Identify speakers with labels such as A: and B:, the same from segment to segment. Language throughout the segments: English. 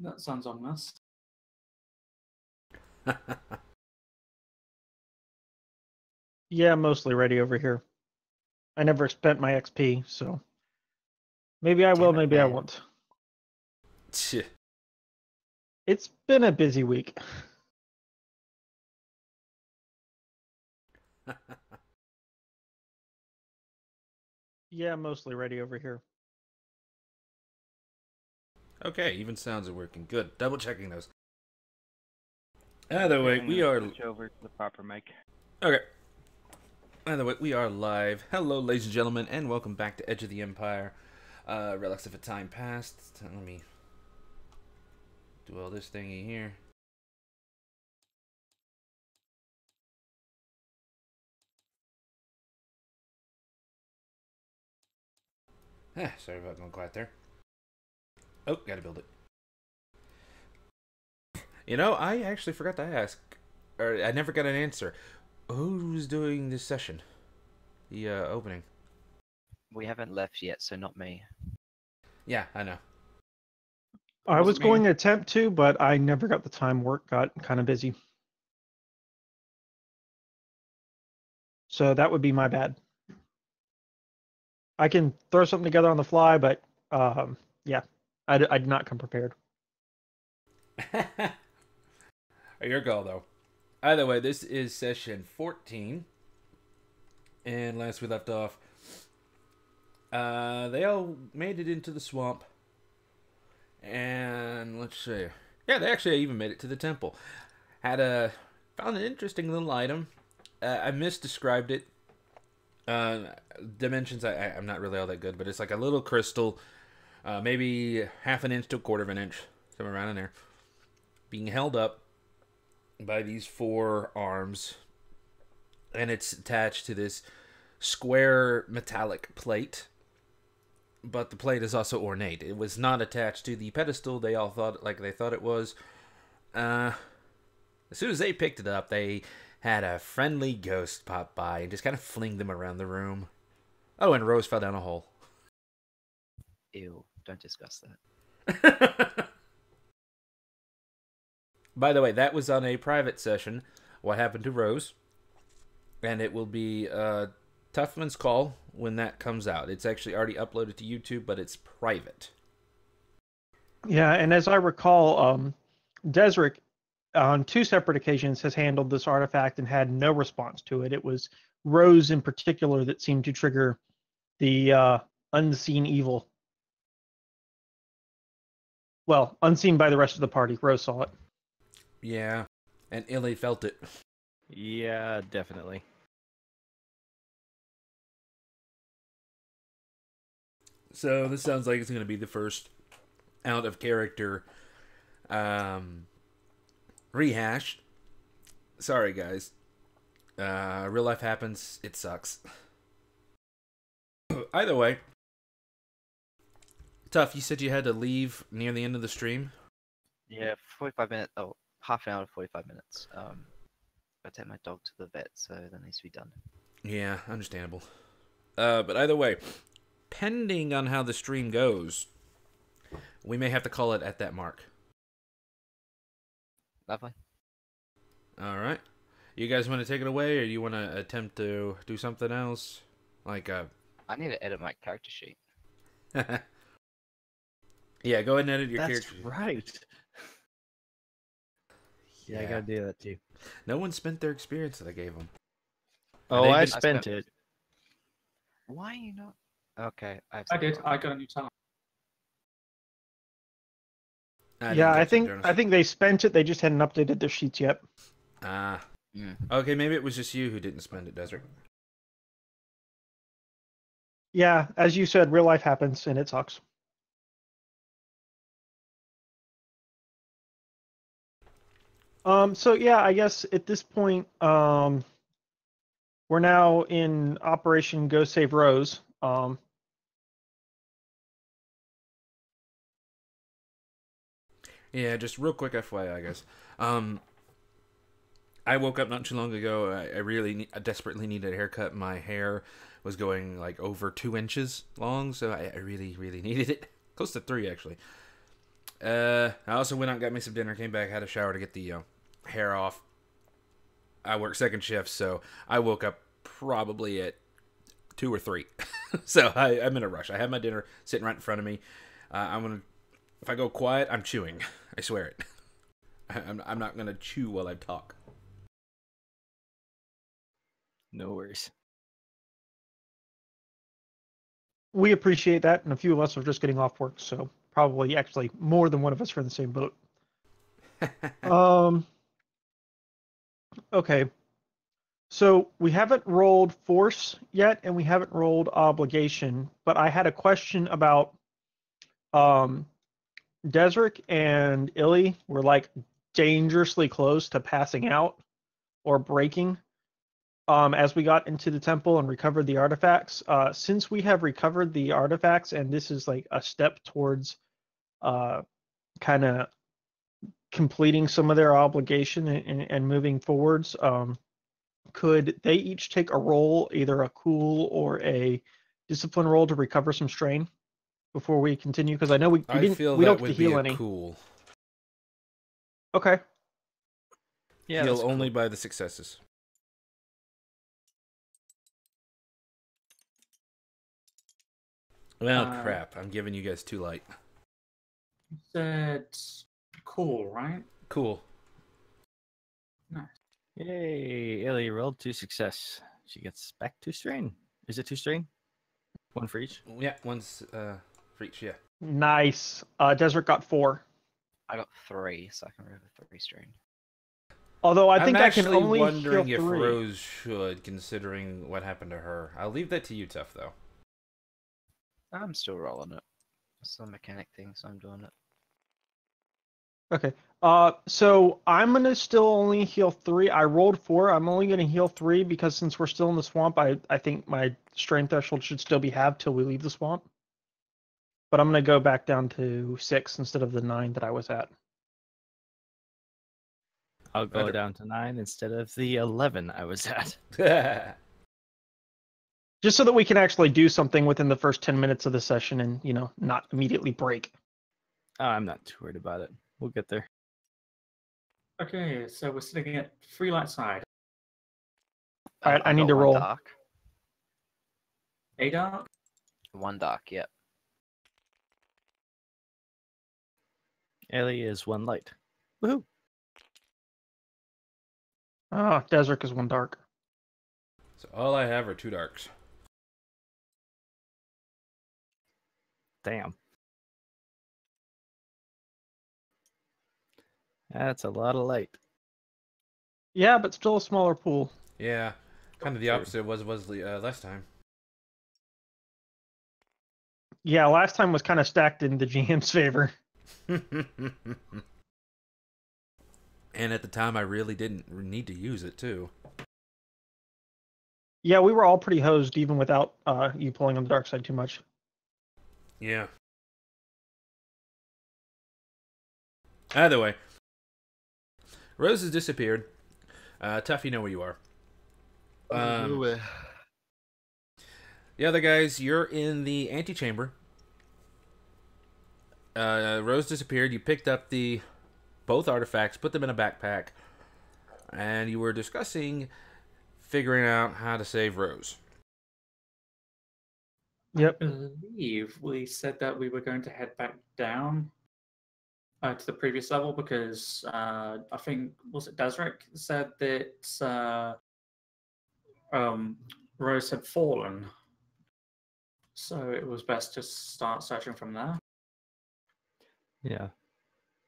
A: That sounds ominous.
B: Yeah, mostly ready over here. I never spent my XP, so maybe I will, maybe I won't. It's been a busy week. Yeah, mostly ready over here.
C: Okay, even sounds are working. Good. Double checking those. Either way, we are
D: switch over to the proper mic.
C: okay. Either way, we are live. Hello, ladies and gentlemen, and welcome back to Edge of the Empire. Relics of a Time Past. Let me do all this thingy here. Sorry about going quiet there. Oh, gotta build it. You know, I actually forgot to ask, or I never got an answer. Who's doing this session? The opening.
E: We haven't left yet, so not me.
C: Yeah, I know.
B: I was going to attempt to, but I never got the time. Work got kind of busy. So that would be my bad. I can throw something together on the fly, but yeah, I did not come prepared.
C: Your call, though. Either way, this is session 14. And last we left off, they all made it into the swamp. And let's see. Yeah, they actually even made it to the temple. Found an interesting little item. I misdescribed it. Dimensions, I'm not really all that good, but it's like a little crystal, maybe half an inch to a quarter of an inch, somewhere around in there, being held up by these four arms, and it's attached to this square metallic plate. But the plate is also ornate. It was not attached to the pedestal they all thought it was. As soon as they picked it up, they had a friendly ghost pop by and just kind of fling them around the room. Oh, and Rose fell down a hole.
E: Ew, don't discuss that.
C: By the way, that was on a private session, What Happened to Rose. And it will be Tuffman's Call when that comes out. It's actually already uploaded to YouTube, but it's private.
B: Yeah, and as I recall, Desric, on two separate occasions, has handled this artifact and had no response to it. It was Rose in particular that seemed to trigger the unseen evil. Well, unseen by the rest of the party. Rose saw it.
C: Yeah, and Illy felt it.
D: Yeah, definitely.
C: So this sounds like it's going to be the first out of character rehash. Sorry, guys. Real life happens. It sucks. Either way. Tough, you said you had to leave near the end of the stream?
E: Yeah, 45 minutes. Oh, half an hour to 45 minutes. I take my dog to the vet, so that needs to be done.
C: Yeah, understandable. But either way, pending on how the stream goes, we may have to call it at that mark.
E: Lovely.
C: All right. You guys want to take it away, or you want to attempt to do something else? Like,
E: I need to edit my character sheet.
C: Yeah, go ahead and edit your character.
D: That's right. Yeah, I gotta do that too.
C: No one spent their experience that I gave them.
D: Oh, I spent it.
E: Why are you not? Okay,
A: I did. I got a new talent.
B: Yeah, I think they spent it. They just hadn't updated their sheets yet.
C: Okay, maybe it was just you who didn't spend it, Desert.
B: Yeah, as you said, real life happens, and it sucks. So yeah, I guess at this point, we're now in Operation Go Save Rose.
C: Yeah, just real quick FYI, guys. I woke up not too long ago. I desperately needed a haircut. My hair was going like over 2 inches long, so I really, really needed it. Close to 3, actually. I also went out and got me some dinner, came back, had a shower to get the hair off. I work second shift, so I woke up probably at 2 or 3. So I'm in a rush. I have my dinner sitting right in front of me. If I go quiet, I'm chewing. I swear it. I'm not gonna chew while I talk.
D: No worries.
B: We appreciate that, and a few of us are just getting off work, so probably actually more than one of us are in the same boat. Okay. So we haven't rolled force yet, and we haven't rolled obligation, but I had a question about Desric and Illy were like dangerously close to passing out or breaking as we got into the temple and recovered the artifacts. Since we have recovered the artifacts, and this is like a step towards kind of completing some of their obligation and moving forwards, could they each take a roll, either a cool or a discipline roll, to recover some strain before we continue? Because I know we don't get to heal any.
C: Cool.
B: Okay.
D: Yeah,
C: Heal only by the successes. Well, crap. I'm giving you guys too light.
A: You said cool, right?
C: Cool.
A: Nice.
D: Yay, Ellie rolled 2 success. She gets back 2 strain. Is it 2 strain? 1 for each?
C: Yeah, one's for each, yeah.
B: Nice. Desert got 4.
E: I got 3, so I can remove 3 strain.
B: Although I think I can
C: actually
B: only
C: wondering
B: heal
C: if
B: 3.
C: Rose should, considering what happened to her. I'll leave that to you, Tough, though.
E: I'm still rolling it. It's a mechanic thing, so I'm doing it.
B: Okay. So I'm gonna still only heal 3. I rolled 4. I'm only gonna heal 3 because since we're still in the swamp, I think my strain threshold should still be halved till we leave the swamp. But I'm gonna go back down to 6 instead of the 9 that I was at.
D: I'll go down to 9 instead of the 11 I was at.
B: Just so that we can actually do something within the first 10 minutes of the session and, not immediately break.
D: Oh, I'm not too worried about it. We'll get there.
A: Okay, so we're sitting at 3 light side.
B: All right, I need
E: got
B: to
E: 1
B: roll.
E: Dark.
A: A dark?
E: 1 dark, yep.
D: Ellie is 1 light. Woohoo!
B: Desert is 1 dark.
C: So all I have are 2 darks.
D: Damn. That's a lot of light.
B: Yeah, but still a smaller pool.
C: Yeah, kind of the opposite was last time.
B: Yeah, last time was kind of stacked in the GM's favor.
C: And at the time, I really didn't need to use it, too.
B: Yeah, we were all pretty hosed even without you pulling on the dark side too much.
C: Yeah. Either way, Rose has disappeared. Tough, you know where you are. The other guys, you're in the antechamber. Rose disappeared. You picked up both artifacts, put them in a backpack, and you were discussing figuring out how to save Rose.
B: Yep.
A: I believe we said that we were going to head back down to the previous level because I think, was it Desric said that Rose had fallen. So it was best to start searching from there.
D: Yeah.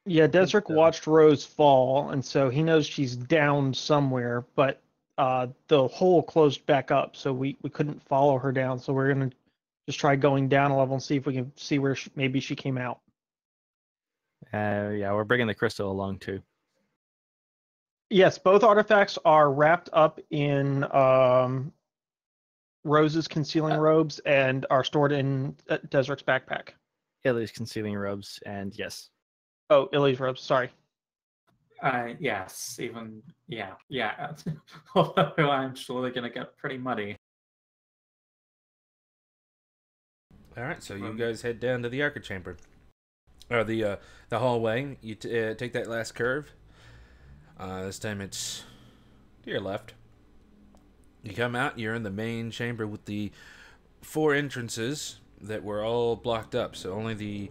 B: Yeah, Desric watched Rose fall, and so he knows she's down somewhere, but the hole closed back up, so we couldn't follow her down. So we're going to just try going down a level and see if we can see where maybe she came out.
D: Yeah, we're bringing the crystal along too.
B: Yes, both artifacts are wrapped up in Rose's concealing robes and are stored in Desric's backpack.
D: Ellie's concealing robes, and yes.
B: Oh, Illy's robes, sorry.
A: Yes, yeah. Although I'm sure they're going to get pretty muddy.
C: All right, so you guys head down to the Arca Chamber. or the hallway. You take that last curve. This time it's to your left. You come out. You're in the main chamber with the 4 entrances that were all blocked up. So only the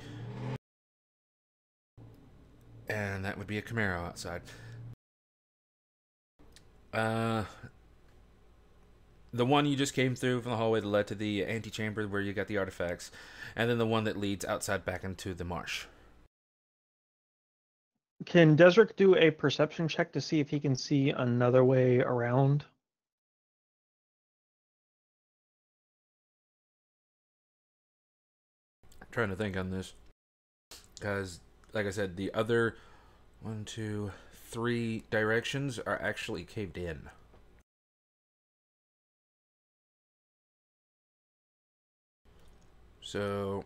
C: and that would be a Camaro outside. The one you just came through from the hallway that led to the antechamber where you got the artifacts, and then the one that leads outside back into the marsh.
B: Can Desric do a perception check to see if he can see another way around?
C: I'm trying to think on this. Because, like I said, the other 1, 2, 3 directions are actually caved in. So,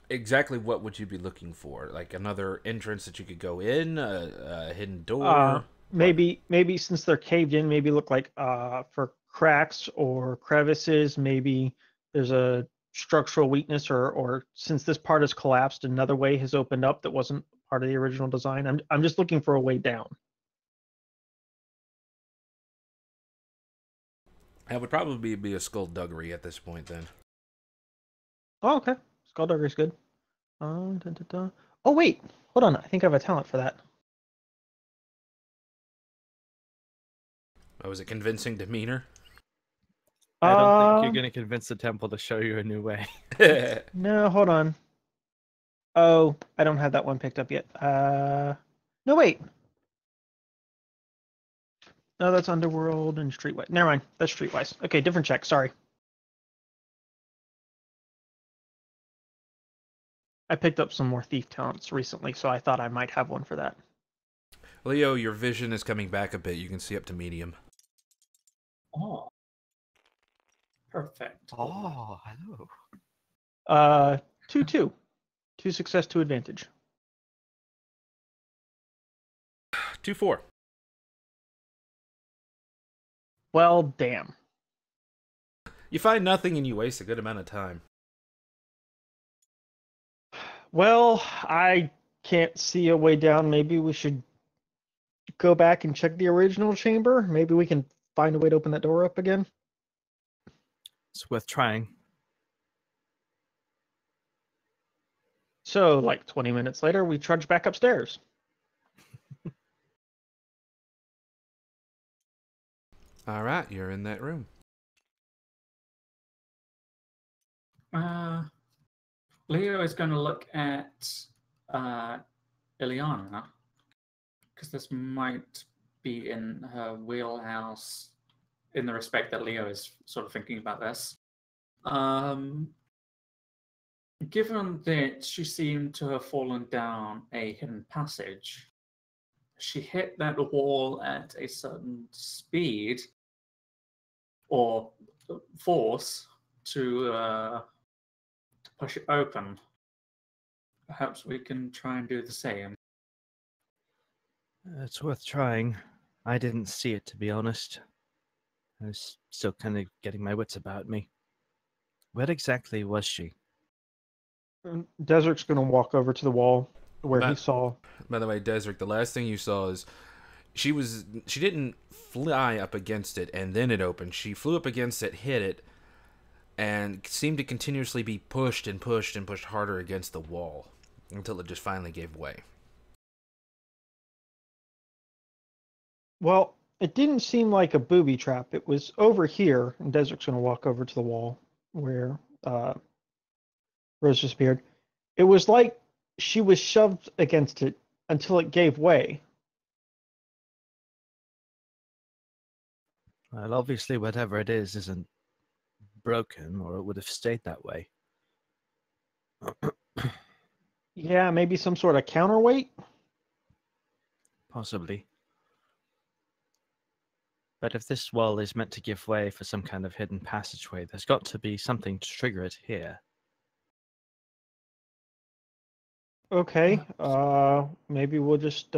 C: exactly what would you be looking for? Like another entrance that you could go in, a hidden door?
B: Maybe since they're caved in, maybe look like for cracks or crevices. Maybe there's a structural weakness, or since this part has collapsed, another way has opened up that wasn't part of the original design. I'm just looking for a way down.
C: That would probably be a skullduggery at this point, then.
B: Oh, okay. Skullduggery's good. Dun, dun, dun. Oh, wait. Hold on. I think I have a talent for that.
C: Oh, was it convincing demeanor?
D: I don't think you're going to convince the temple to show you a new way.
B: No, hold on. Oh, I don't have that one picked up yet. No, wait. No, that's Underworld and Streetwise. Never mind. That's Streetwise. Okay, different check. Sorry. I picked up some more thief talents recently, so I thought I might have one for that.
C: Leo, your vision is coming back a bit. You can see up to medium.
A: Oh. Perfect.
E: Oh, hello.
B: 2-2. 2 success, 2 advantage.
C: 2-4.
B: Well, damn.
C: You find nothing and you waste a good amount of time.
B: Well, I can't see a way down. Maybe we should go back and check the original chamber. Maybe we can find a way to open that door up again.
D: It's worth trying.
B: So, like 20 minutes later, we trudge back upstairs.
C: All right, you're in that room.
A: Leo is going to look at Ileana, because this might be in her wheelhouse in the respect that Leo is sort of thinking about this. Given that she seemed to have fallen down a hidden passage, she hit that wall at a certain speed or force to push it open. Perhaps we can try and do the same.
D: It's worth trying. I didn't see it, to be honest. I was still kind of getting my wits about me. Where exactly was she?
B: Desert's going to walk over to the wall where he saw.
C: By the way, Desric, the last thing you saw is she didn't fly up against it and then it opened. She flew up against it, hit it, and seemed to continuously be pushed and pushed and pushed harder against the wall until it just finally gave way.
B: Well, it didn't seem like a booby trap. It was over here, and Desert's going to walk over to the wall where Rose just appeared. It was like she was shoved against it until it gave way.
D: Well, obviously, whatever it is isn't broken, or it would have stayed that way.
B: Yeah, maybe some sort of counterweight?
D: Possibly. But if this wall is meant to give way for some kind of hidden passageway, there's got to be something to trigger it here.
B: Okay, maybe we'll just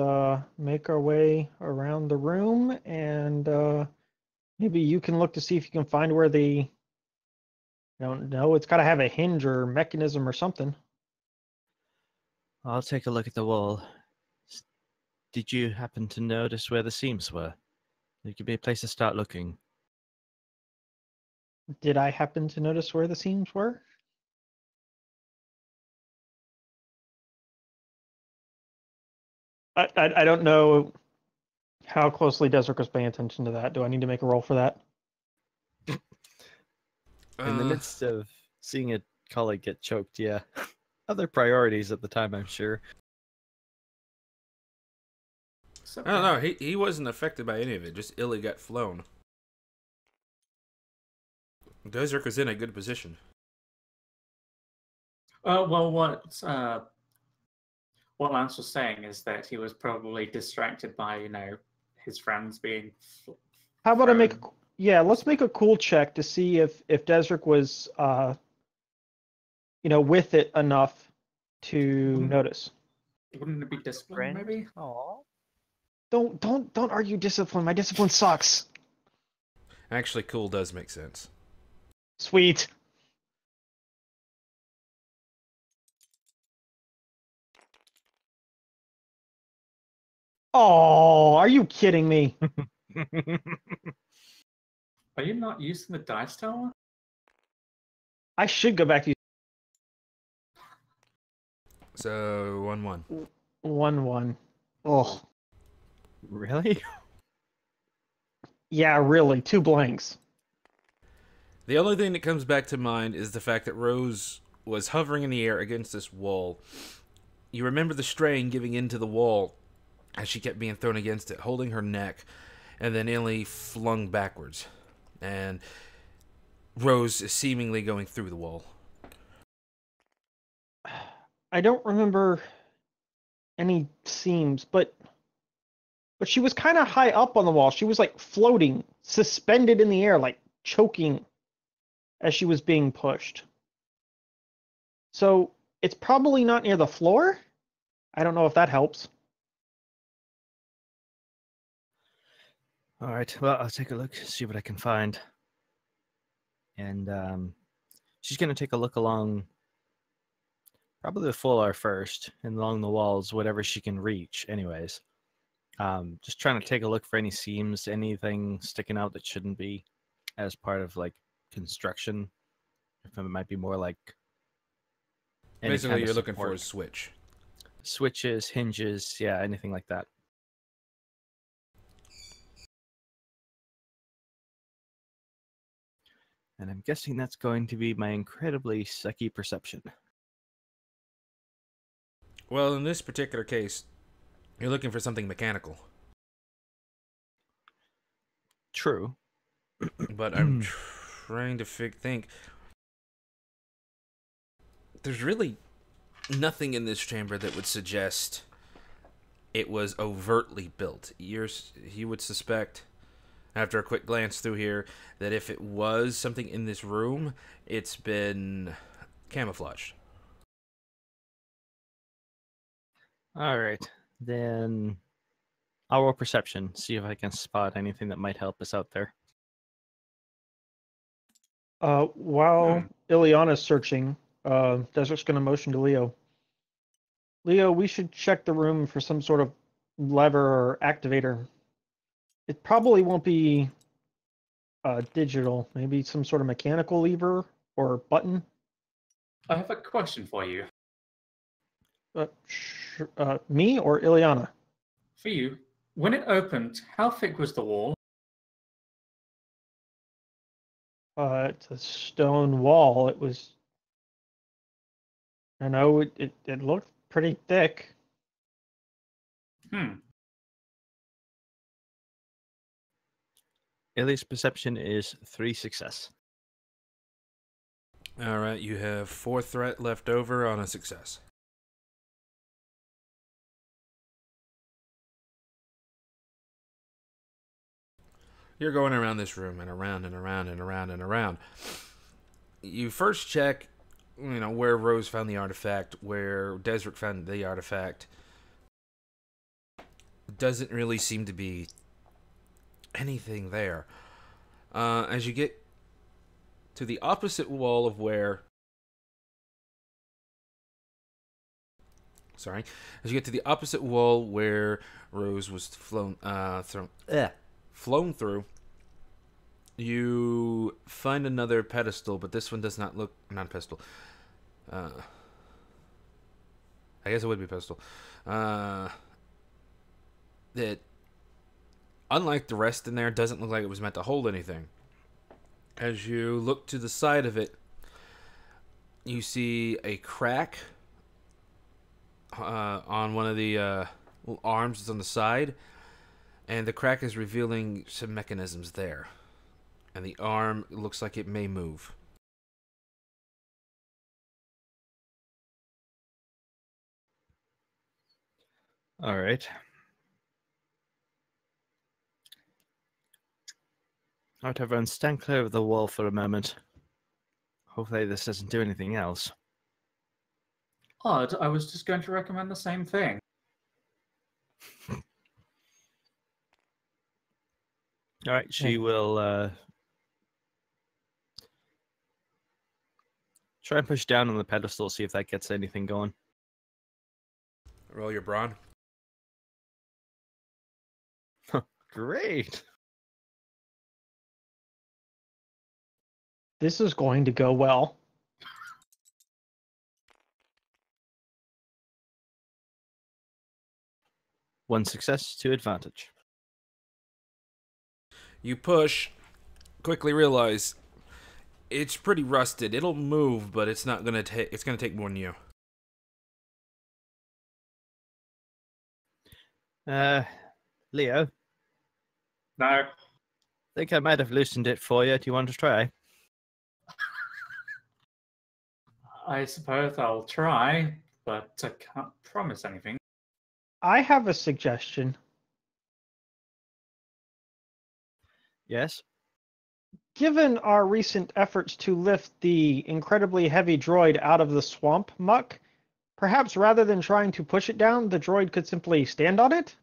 B: make our way around the room, and maybe you can look to see if you can find where the, I don't know, it's got to have a hinge or mechanism or something.
D: I'll take a look at the wall. Did you happen to notice where the seams were? It could be a place to start looking.
B: Did I happen to notice where the seams were? I don't know how closely Desert was paying attention to that. Do I need to make a roll for that?
D: In the midst of seeing a colleague get choked, yeah. Other priorities at the time, I'm sure.
C: I don't know. He wasn't affected by any of it. Just Illy got flown. Desert was in a good position.
A: Well, what Lance was saying is that he was probably distracted by, his friends being.
B: How about I make?
A: thrown.
B: Yeah, let's make a cool check to see if Desric was, with it enough to notice.
A: Wouldn't it be discipline,
E: Friend?
A: maybe?
E: Aw.
B: Don't argue discipline. My discipline sucks.
C: Actually, cool does make sense.
B: Sweet. Oh, are you kidding me?
A: Are you not using the dice tower?
B: I should go back to
C: So 1-1.
B: 1-1. Oh,
D: Really?
B: yeah, really. 2 blanks.
C: The only thing that comes back to mind is the fact that Rose was hovering in the air against this wall. You remember the strain giving into the wall as she kept being thrown against it, holding her neck, and then Illy flung backwards. And Rose is seemingly going through the wall.
B: I don't remember any seams, but she was kind of high up on the wall. She was like floating, suspended in the air, like choking as she was being pushed. So it's probably not near the floor. I don't know if that helps.
D: All right. Well, I'll take a look, see what I can find. And she's going to take a look along probably the floor first and along the walls, whatever she can reach anyways. Just trying to take a look for any seams, anything sticking out that shouldn't be as part of like construction. If it might be more like any
C: Basically,
D: kind of
C: you're looking for
D: support.
C: a switch.
D: Switches, hinges, yeah, anything like that. And I'm guessing that's going to be my incredibly sucky perception.
C: Well, in this particular case, you're looking for something mechanical.
D: True.
C: But I'm trying to think. There's really nothing in this chamber that would suggest it was overtly built. You would suspect, after a quick glance through here, that if it was something in this room, it's been camouflaged.
D: All right, then I'll roll perception, see if I can spot anything that might help us out there.
B: While Ileana's searching, Desert's going to motion to Leo. Leo, we should check the room for some sort of lever or activator. It probably won't be digital. Maybe some sort of mechanical lever or button.
A: I have a question for you.
B: Me or Ileana?
A: For you, when it opened, how thick was the wall?
B: It's a stone wall. It was. I know it looked pretty thick.
D: Illy's perception is 3 success.
C: All right, you have 4 threat left over on a success. You're going around this room and around and around and around and around. You first check, where Rose found the artifact, where Desert found the artifact. Doesn't really seem to be anything there. As you get to the opposite wall of where Sorry. As you get to the opposite wall where Rose was flown through, you find another pedestal, but this one does not look non-pedestal. I guess it would be pedestal. That, unlike the rest in there, doesn't look like it was meant to hold anything. As you look to the side of it, you see a crack on one of the arms that's on the side, and the crack is revealing some mechanisms there. And the arm looks like it may move.
D: All right. All right, everyone, stand clear of the wall for a moment. Hopefully this doesn't do anything else.
A: Odd, I was just going to recommend the same thing.
D: All right, she will try and push down on the pedestal, see if that gets anything going.
C: Roll your brawn.
D: Great.
B: This is going to go well.
D: One success, 2 advantage.
C: You push, quickly realize it's pretty rusted. It'll move, but it's not gonna take. It's gonna take more than you.
D: Leo,
A: No.
D: I think I might have loosened it for you. Do you want to try?
A: I suppose I'll try, but I can't promise anything.
B: I have a suggestion.
D: Yes.
B: Given our recent efforts to lift the incredibly heavy droid out of the swamp muck, perhaps rather than trying to push it down, the droid could simply stand on it?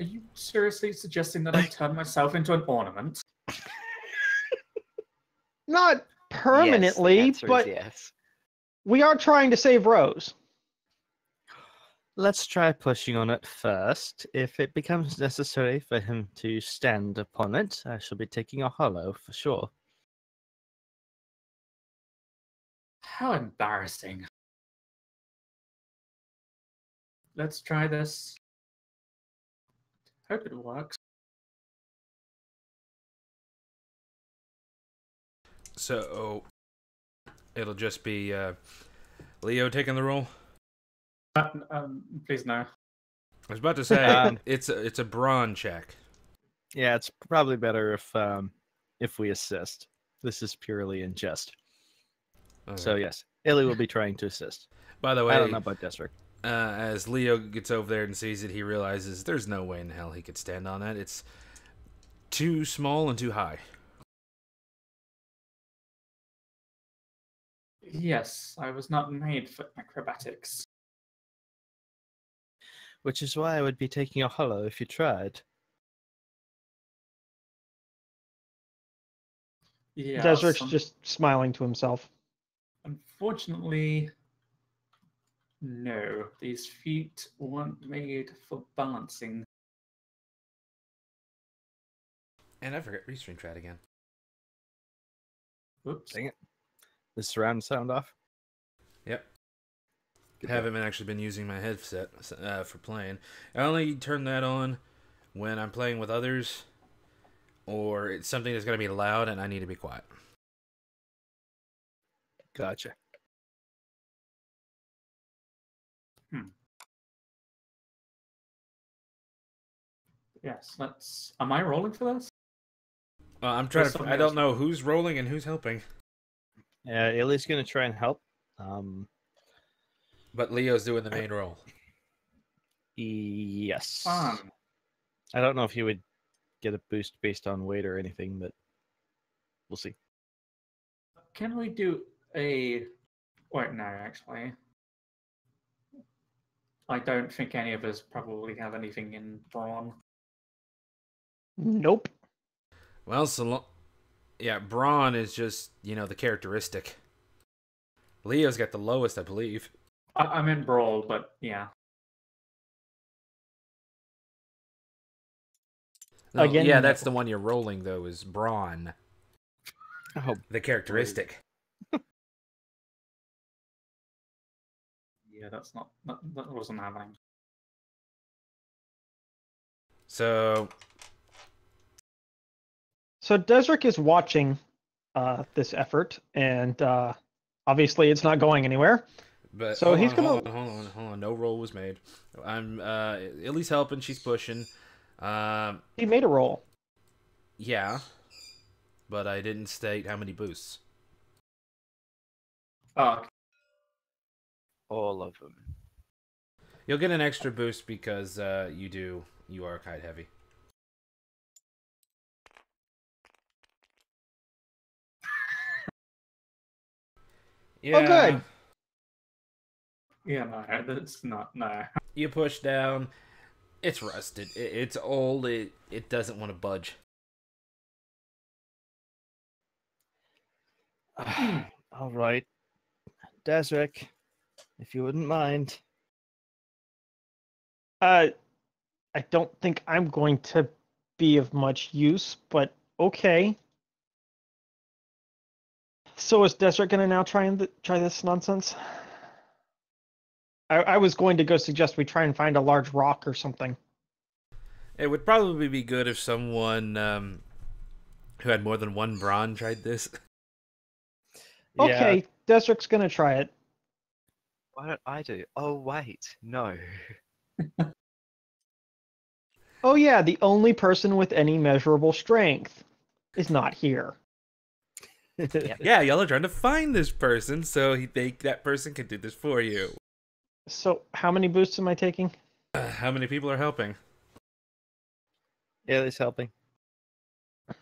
A: Are you seriously suggesting that I turn myself into an ornament?
B: Not permanently,
E: yes, the answer
B: but
E: is yes.
B: we are trying to save Rose.
D: Let's try pushing on it first. If it becomes necessary for him to stand upon it, I shall be taking a hollow for sure.
A: How embarrassing. Let's try this. Hope it works.
C: So it'll just be Leo taking the roll.
A: Please no.
C: I was about to say it's a brawn check.
D: Yeah, it's probably better if we assist. This is purely in jest.
C: Okay.
D: So yes, Illy will be trying to assist.
C: By the way,
D: I don't know about Desric.
C: As Leo gets over there and sees it, he realizes there's no way in hell he could stand on that. It's too small and too high.
A: Yes, I was not made for acrobatics.
D: Which is why I would be taking a hollow if you tried.
A: Yeah.
B: Desric's just smiling to himself.
A: Unfortunately, no. These feet weren't made for balancing.
C: And I forgot restream chat again.
A: Whoops.
D: Dang it. Is surround sound off?
C: Yep.
D: Good
C: Haven't actually been using my headset for playing. I only turn that on when I'm playing with others, or it's something that's going to be loud and I need to be quiet.
D: Gotcha.
A: Yes, let's. Am I rolling for this?
C: I'm trying to.
A: something
C: I don't
A: else.
C: know who's rolling and who's helping.
D: Illy's going to try and help.
C: But Leo's doing the main role.
D: Yes.
A: Fun.
D: I don't know if he would get a boost based on weight or anything, but we'll see.
A: Can we do a. Wait, no, actually. I don't think any of us probably have anything in brawn.
B: Nope.
C: Well, yeah, brawn is just, the characteristic. Leo's got the lowest, I believe.
A: I meant brawl, but yeah.
C: No,
B: Again,
C: yeah,
B: no.
C: that's the one you're rolling, though, is brawn.
D: Oh,
C: The characteristic.
A: Yeah, that wasn't happening.
C: So,
B: So Desric is watching this effort, and obviously it's not going anywhere.
C: but
B: So he's gonna.
C: hold on. No roll was made. I'm Illy's helping. She's pushing.
B: He made a roll.
C: Yeah, but I didn't state how many boosts.
A: Oh, okay.
E: All of them.
C: You'll get an extra boost because you are kite heavy. Yeah.
B: Oh, good.
A: Yeah, no, that's not, no.
C: You push down. It's rusted. It's old. It doesn't want to budge.
D: All right, Desric, if you wouldn't mind.
B: I don't think I'm going to be of much use, but okay. So is Desert going to now try this nonsense? I was going to go suggest we try and find a large rock or something.
C: It would probably be good if someone who had more than one brawn tried this.
B: Okay, Desert's going to try it.
E: Why don't I do? Oh wait, no.
B: Oh yeah, the only person with any measurable strength is not here.
C: Yeah, y'all are trying to find this person, so that person can do this for you.
B: So how many boosts am I taking?
C: How many people are helping?
D: Yeah, he's helping.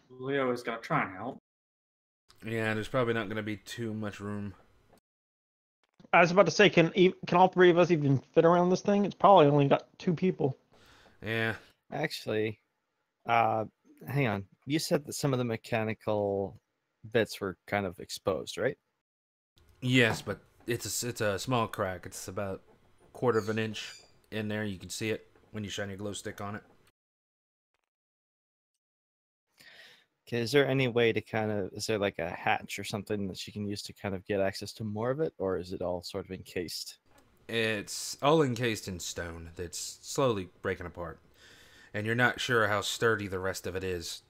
A: Leo is going to try and help.
C: Yeah, there's probably not going to be too much room.
B: I was about to say, can all three of us even fit around this thing? It's probably only got 2 people.
C: Yeah.
D: Actually, hang on. You said that some of the mechanical bits were kind of exposed, right?
C: Yes, but it's a small crack. It's about 1/4 of an inch in there. You can see it when you shine your glow stick on it.
D: Okay, is there any way to is there like a hatch or something that she can use to kind of get access to more of it, or is it all sort of encased?
C: It's all encased in stone that's slowly breaking apart. And you're not sure how sturdy the rest of it is.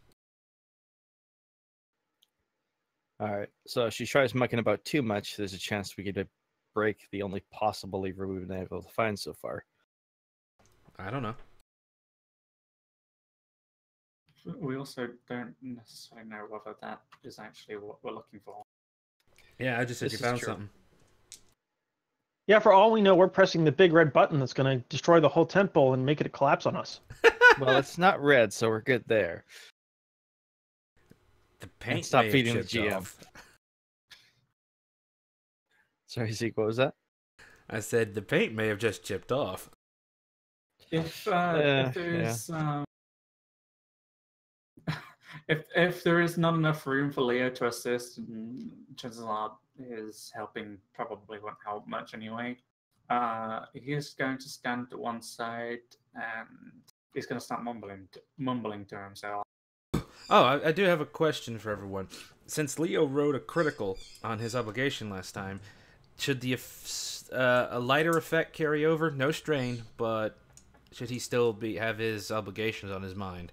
D: All right, so if she tries mucking about too much, there's a chance we could break the only possible lever we've been able to find so far.
C: I don't know.
A: We also don't necessarily know whether that is actually what we're looking for.
C: Yeah, I just said
D: This
C: you
D: is
C: found
D: true.
C: something.
B: Yeah, for all we know, we're pressing the big red button that's going to destroy the whole temple and make it collapse on us.
D: Well, it's not red, so we're good there.
C: The paint
D: stop
C: may have
D: feeding the
C: chipped
D: GM.
C: off.
D: Sorry, Zeke, what was that?
C: I said the paint may have just chipped off.
A: If
D: Yeah,
A: there's if there is not enough room for Leo to assist, chances are his helping probably won't help much anyway. He is going to stand to one side and he's going to start mumbling to himself.
C: Oh, I do have a question for everyone. Since Leo wrote a critical on his obligation last time, should the a lighter effect carry over? No strain, but should he still have his obligations on his mind?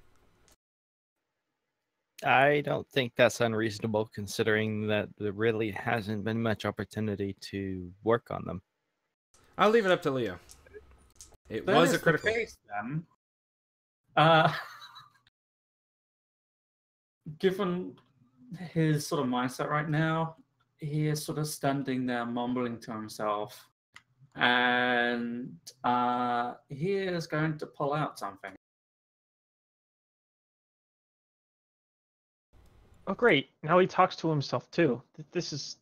D: I don't think that's unreasonable, considering that there really hasn't been much opportunity to work on them.
C: I'll leave it up to Leo. It
A: That
C: was
A: is
C: a critical.
A: The case, then. Given his sort of mindset right now, he is sort of standing there mumbling to himself, and he is going to pull out something.
B: Oh, great. Now he talks to himself, too. This is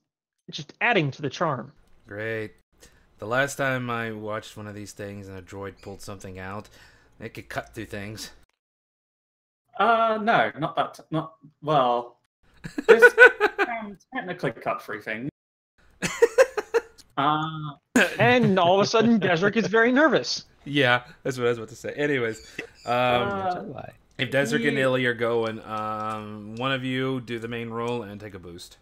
B: just adding to the charm.
C: Great. The last time I watched one of these things and a droid pulled something out, it could cut through things.
A: No, not that. Not well. This can technically cut through things.
B: And all of a sudden, Desric is very nervous.
C: Yeah, that's what I was about to say. Anyways,
D: So I.
C: if Desric and
A: he-
C: Illy are going, one of you do the main roll and take a boost.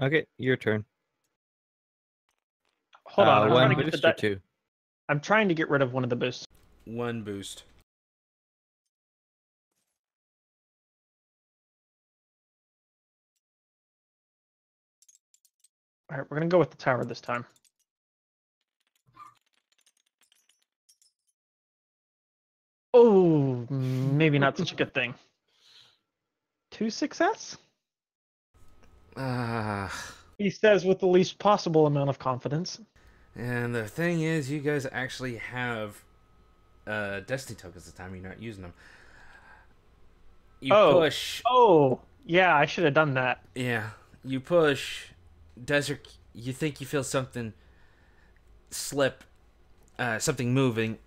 D: Okay, your turn.
B: Hold on, I'm trying
D: one
B: to get the
D: boost or
B: di-
D: two.
B: I'm trying to get rid of one of the boosts.
C: One boost.
B: All right, we're gonna go with the tower this time. Oh, maybe not such a good thing. 2 success? He says with the least possible amount of confidence.
C: And the thing is, you guys actually have Destiny tokens this time. You're not using them. You push.
B: Oh, yeah, I should have done that.
C: Yeah, you push. Desert. You think you feel something slip, something moving,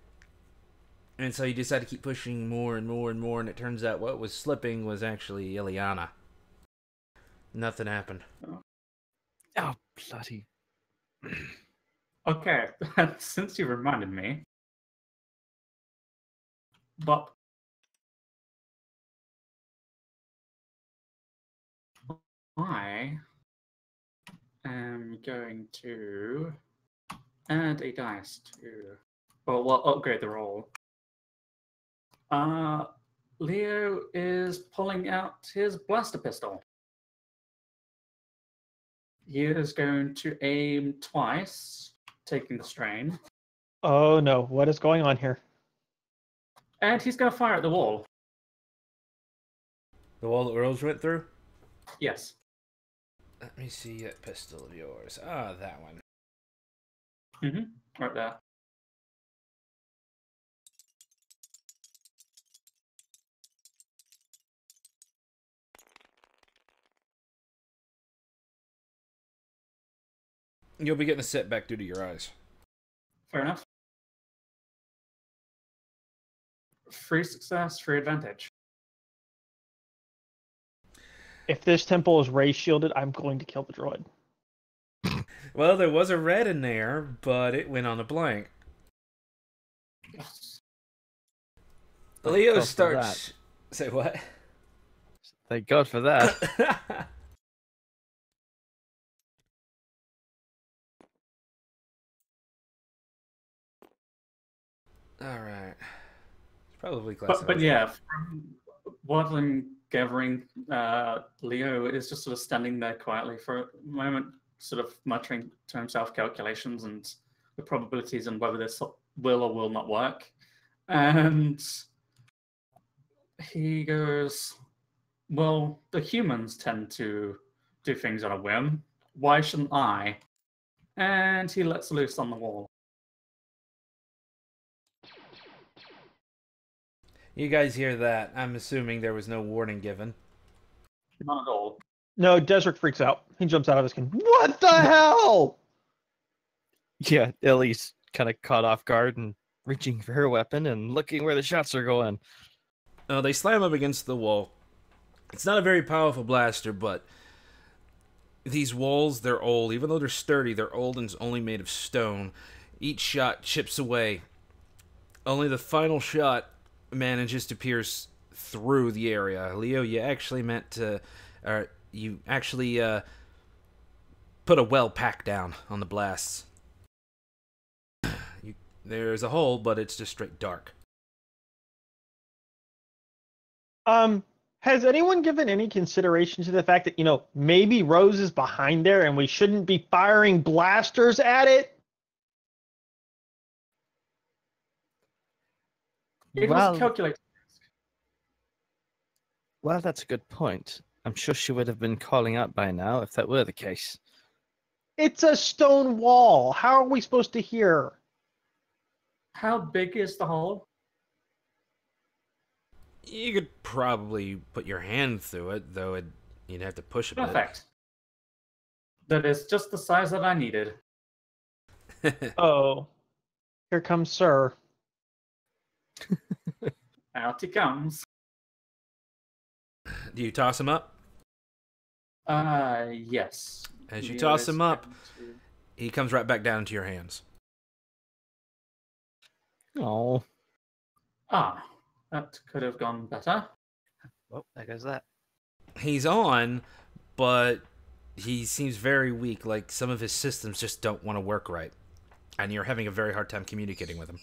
C: and so you decide to keep pushing more and more and more. And it turns out what was slipping was actually Ileana. Nothing happened.
D: Oh, bloody.
A: Okay, since you reminded me, but I am going to add a dice to, well, upgrade the roll. Leo is pulling out his blaster pistol. He is going to aim twice, taking the strain,
B: Oh no, what is going on here?
A: and he's going to fire at the wall.
C: The wall that Rose went through?
A: Yes.
C: Let me see that pistol of yours. Ah, that one.
A: Right there.
C: You'll be getting a setback due to your eyes.
A: Fair enough. 3 success, 3 advantage.
B: If this temple is ray shielded, I'm going to kill the droid.
C: Well, there was a red in there, but it went on a blank.
A: Yes.
C: Leo
D: God for
C: starts. Say what?
D: Thank God for that.
C: All right. It's probably classic.
A: But yeah, from what I'm gathering, Leo is just sort of standing there quietly for a moment, sort of muttering to himself calculations and the probabilities and whether this will or will not work. And he goes, well, the humans tend to do things on a whim. Why shouldn't I? And he lets loose on the wall.
C: You guys hear that? I'm assuming there was no warning given.
A: Not at all.
B: No, Desric freaks out. He jumps out of his skin. What the hell?
D: Yeah, Illy's kind of caught off guard and reaching for her weapon and looking where the shots are going.
C: They slam up against the wall. It's not a very powerful blaster, but these walls, they're old. Even though they're sturdy, they're old and only made of stone. Each shot chips away. Only the final shot manages to pierce through the area. Leo, you actually meant to... you actually put a well pack down on the blasts. There's a hole, but it's just straight dark.
B: Has anyone given any consideration to the fact that, maybe Rose is behind there and we shouldn't be firing blasters at it?
A: It
D: Well-
A: was calculated.
D: Well, that's a good point. I'm sure she would have been calling out by now if that were the case.
B: It's a stone wall. How are we supposed to hear?
A: How big is the hole?
C: You could probably put your hand through it, though you'd have to push a bit.
A: Perfect. That is just the size that I needed.
B: Oh, here comes Sir.
A: Out he comes.
C: Do you toss him up?
A: Yes.
C: As you
A: Leo
C: toss
A: is
C: him up,
A: going to-
C: he comes right back down into your hands.
D: Oh,
A: Ah, that could have gone better.
E: Oh, there goes that.
C: He's on, but he seems very weak, like some of his systems just don't want to work right. And you're having a very hard time communicating with him.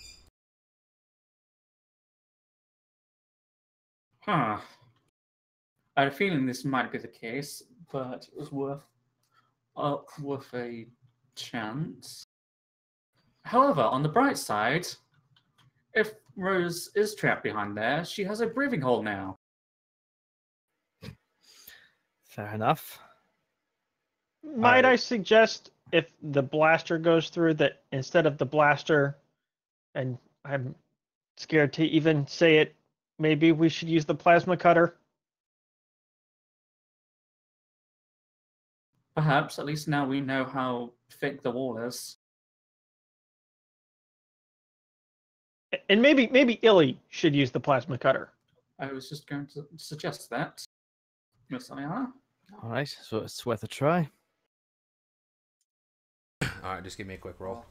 A: Huh. I had a feeling this might be the case, but it was worth a chance. However, on the bright side, if Rose is trapped behind there, she has a breathing hole now.
D: fair enough.
B: Might
D: Alright.
B: I suggest if the blaster goes through that instead of the blaster, and I'm scared to even say it, maybe we should use the plasma cutter?
A: Perhaps, at least now we know how thick the wall is.
B: And maybe Illy should use the plasma cutter.
A: I was just going to suggest that. Miss Ayana?
D: All right, so it's worth a try.
C: Alright, just give me a quick roll.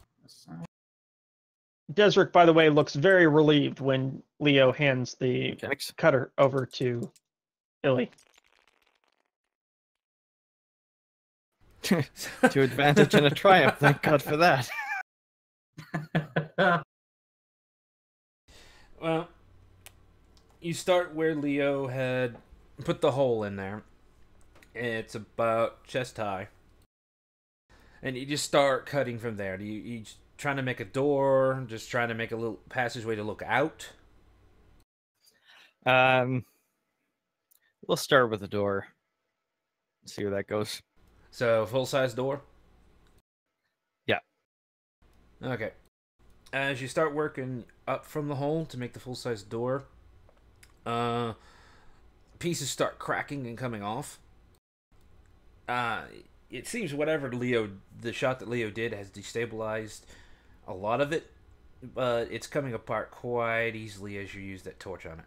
B: Desric, by the way, looks very relieved when Leo hands the
D: Mechanics.
B: cutter over to Illy.
D: To advantage and a triumph. Thank God for that.
C: Well, you start where Leo had put the hole in there. It's about chest high. And you just start cutting from there. You trying to make a door, just trying to make a little passageway to look out?
D: We'll start with the door. See where that goes.
C: So, full-size door?
D: Yeah.
C: Okay. As you start working up from the hole to make the full-size door, pieces start cracking and coming off. It seems the shot that Leo did has destabilized a lot of it, but it's coming apart quite easily as you use that torch on it.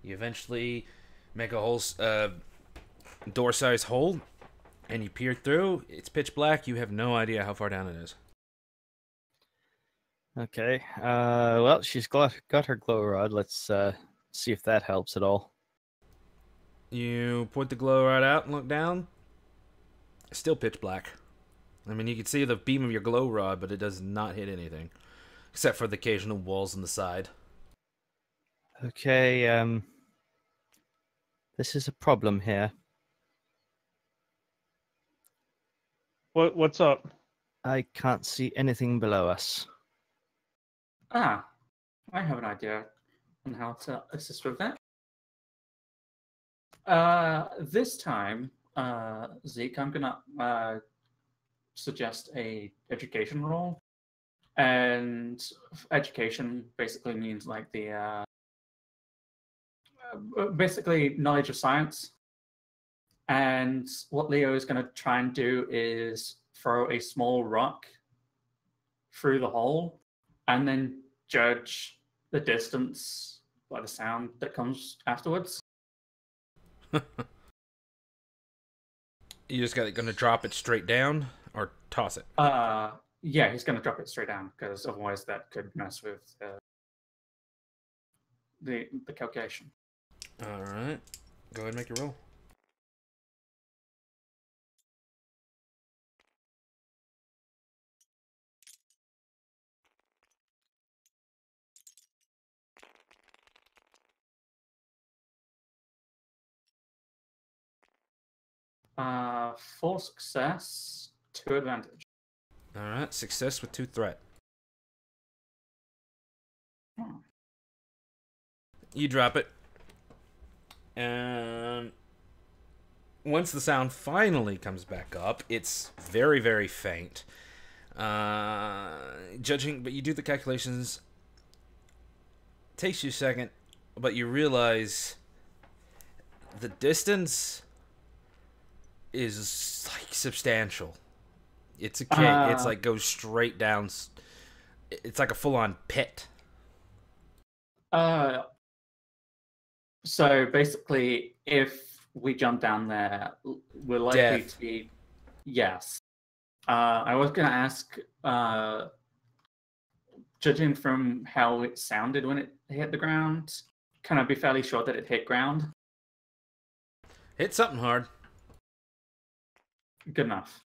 C: You eventually make a whole door-sized hole, and you peer through. It's pitch black. You have no idea how far down it is.
D: Okay. Well, she's got her glow rod. Let's see if that helps at all.
C: You point the glow rod out and look down. It's still pitch black. I mean, you can see the beam of your glow rod, but it does not hit anything, except for the occasional walls on the side.
D: Okay. This is a problem here.
B: What's up?
D: I can't see anything below us.
A: Ah, I have an idea on how to assist with that. This time, Zeke, I'm gonna suggest a education role, and education basically means like the basically knowledge of science. And what Leo is going to try and do is throw a small rock through the hole, and then judge the distance by the sound that comes afterwards.
C: You just going to drop it straight down or toss it?
A: Yeah, he's going to drop it straight down because otherwise that could mess with the calculation.
C: All right. Go ahead and make your roll.
A: Full success, 2 advantage.
C: All right. Success with 2 threat. You drop it. And once the sound finally comes back up, it's very, very faint. Judging, but you do the calculations. It takes you a second, but you realize the distance is like substantial. It's it's like goes straight down. It's like a full-on pit.
A: So basically, if we jump down there, we're likely
C: Death.
A: to be. Yes. I was going to ask, judging from how it sounded when it hit the ground, can I be fairly sure that it hit ground?
C: Hit something hard.
A: Good enough.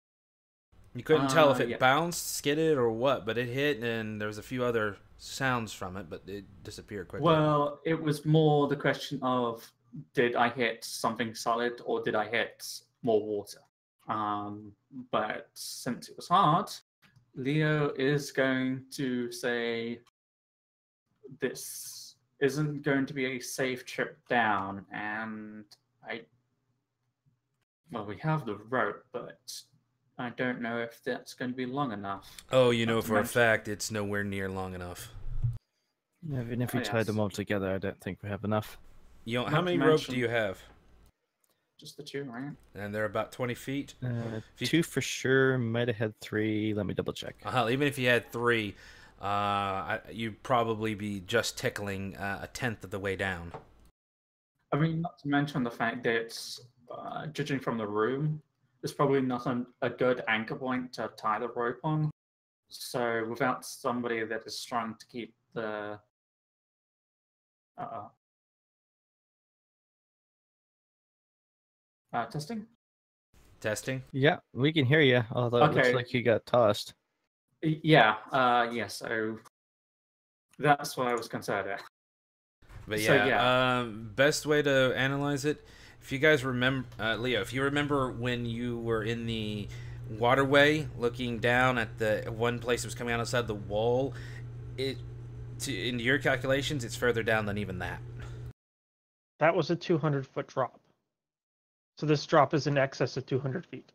C: You couldn't tell if it
A: yeah.
C: bounced, skidded, or what, but it hit, and there was a few other sounds from it, but it disappeared quickly.
A: Well, it was more the question of, did I hit something solid or did I hit more water? But since it was hard, Leo is going to say this isn't going to be a safe trip down, and well, we have the rope, but I don't know if that's going to be long enough.
C: Oh, you know
A: Not to
C: for a
A: mention-
C: fact it's nowhere near long enough.
D: Even if we
A: Oh,
D: tie
A: yes.
D: them all together, I don't think we have enough.
C: You know,
A: Not
C: how
A: to
C: many ropes do
A: mention-
C: you have?
A: Just the two, right?
C: And they're about 20 feet. If you-
D: 2 for sure. Might have had 3. Let me double check.
C: Even if you had 3, you'd probably be just tickling a tenth of the way down.
A: I mean, not to mention the fact that, judging from the room, there's probably not a good anchor point to tie the rope on. So without somebody that is strong to keep the... testing?
C: Testing?
D: Yeah, we can hear you, although it looks
A: Okay.
D: like you got tossed.
A: Yeah, so that's what I was concerned at.
C: But
A: So,
C: yeah, best way to analyze it, if you guys remember, Leo, if you remember when you were in the waterway looking down at the one place that was coming out outside the wall, into your calculations, it's further down than even that.
B: That was a 200-foot drop. So this drop is in excess of 200 feet.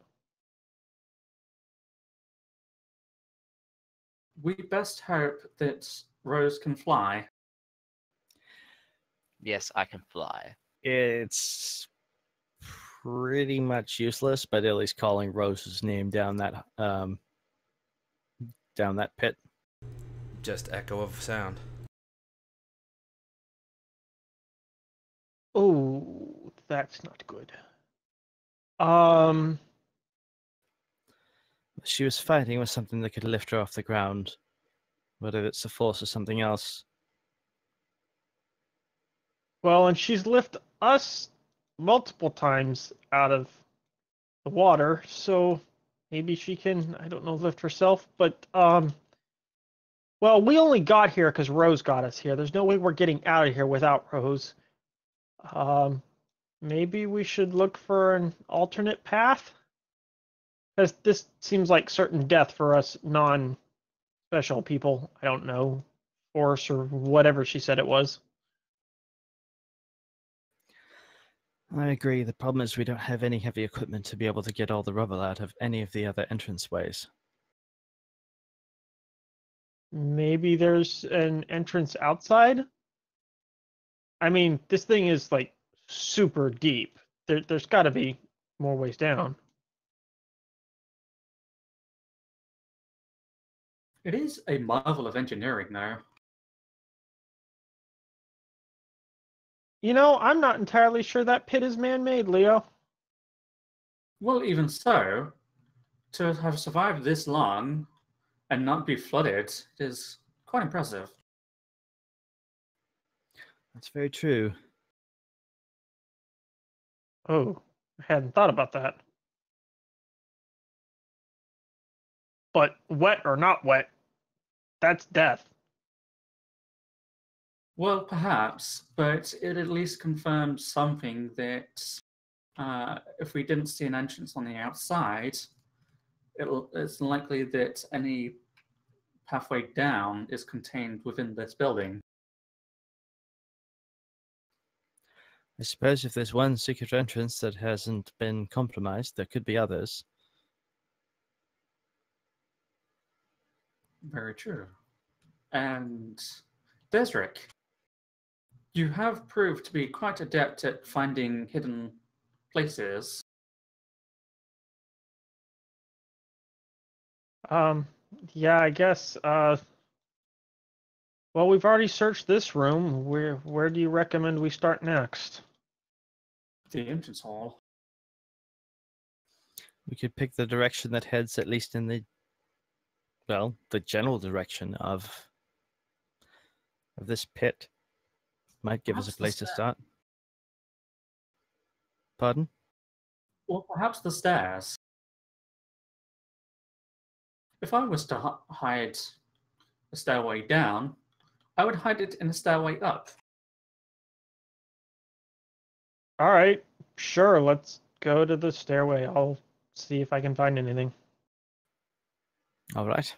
A: We best hope that Rose can fly.
E: Yes, I can fly.
D: It's pretty much useless, but at least calling Rose's name down that pit.
C: Just echo of sound.
B: Oh, that's not good.
D: She was fighting with something that could lift her off the ground, whether it's the force or something else.
B: Well, and she's lifted us multiple times out of the water, so maybe she can, I don't know, lift herself, but well, we only got here because Rose got us here. There's no way we're getting out of here without Rose. Maybe we should look for an alternate path? Because this seems like certain death for us non-special people. I don't know, force or whatever she said it was.
D: I agree. The problem is we don't have any heavy equipment to be able to get all the rubble out of any of the other entranceways.
B: Maybe there's an entrance outside? I mean, this thing is like super deep. There's got to be more ways down.
A: It is a marvel of engineering, though.
B: You know, I'm not entirely sure that pit is man-made, Leo.
A: Well, even so, to have survived this long and not be flooded is quite impressive.
D: That's very true.
B: Oh, I hadn't thought about that. But wet or not wet, that's death.
A: Well, perhaps, but it at least confirms something that if we didn't see an entrance on the outside, it's likely that any pathway down is contained within this building.
D: I suppose if there's one secret entrance that hasn't been compromised, there could be others.
A: Very true. And Desric, you have proved to be quite adept at finding hidden places.
B: Yeah, I guess. Well, we've already searched this room. Where do you recommend we start next?
A: the entrance hall.
D: We could pick the direction that heads at least in the, well, the general direction of this pit. Might give us a
A: Perhaps the
D: place to
A: stair-
D: start. Pardon?
A: Well, perhaps the stairs. If I was to hide a stairway down, I would hide it in a stairway up.
B: All right, sure. Let's go to the stairway. I'll see if I can find anything.
D: All right.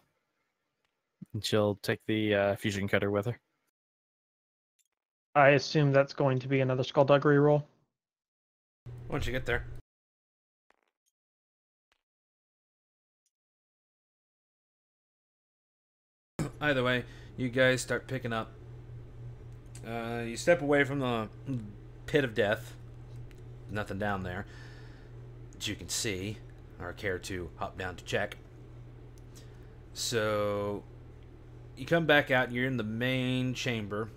D: And she'll take the fusion cutter with her.
B: I assume that's going to be another skullduggery roll.
C: Once you get there. Either way, you guys start picking up. You step away from the pit of death. Nothing down there that you can see or care to hop down to check. So you come back out. You're in the main chamber,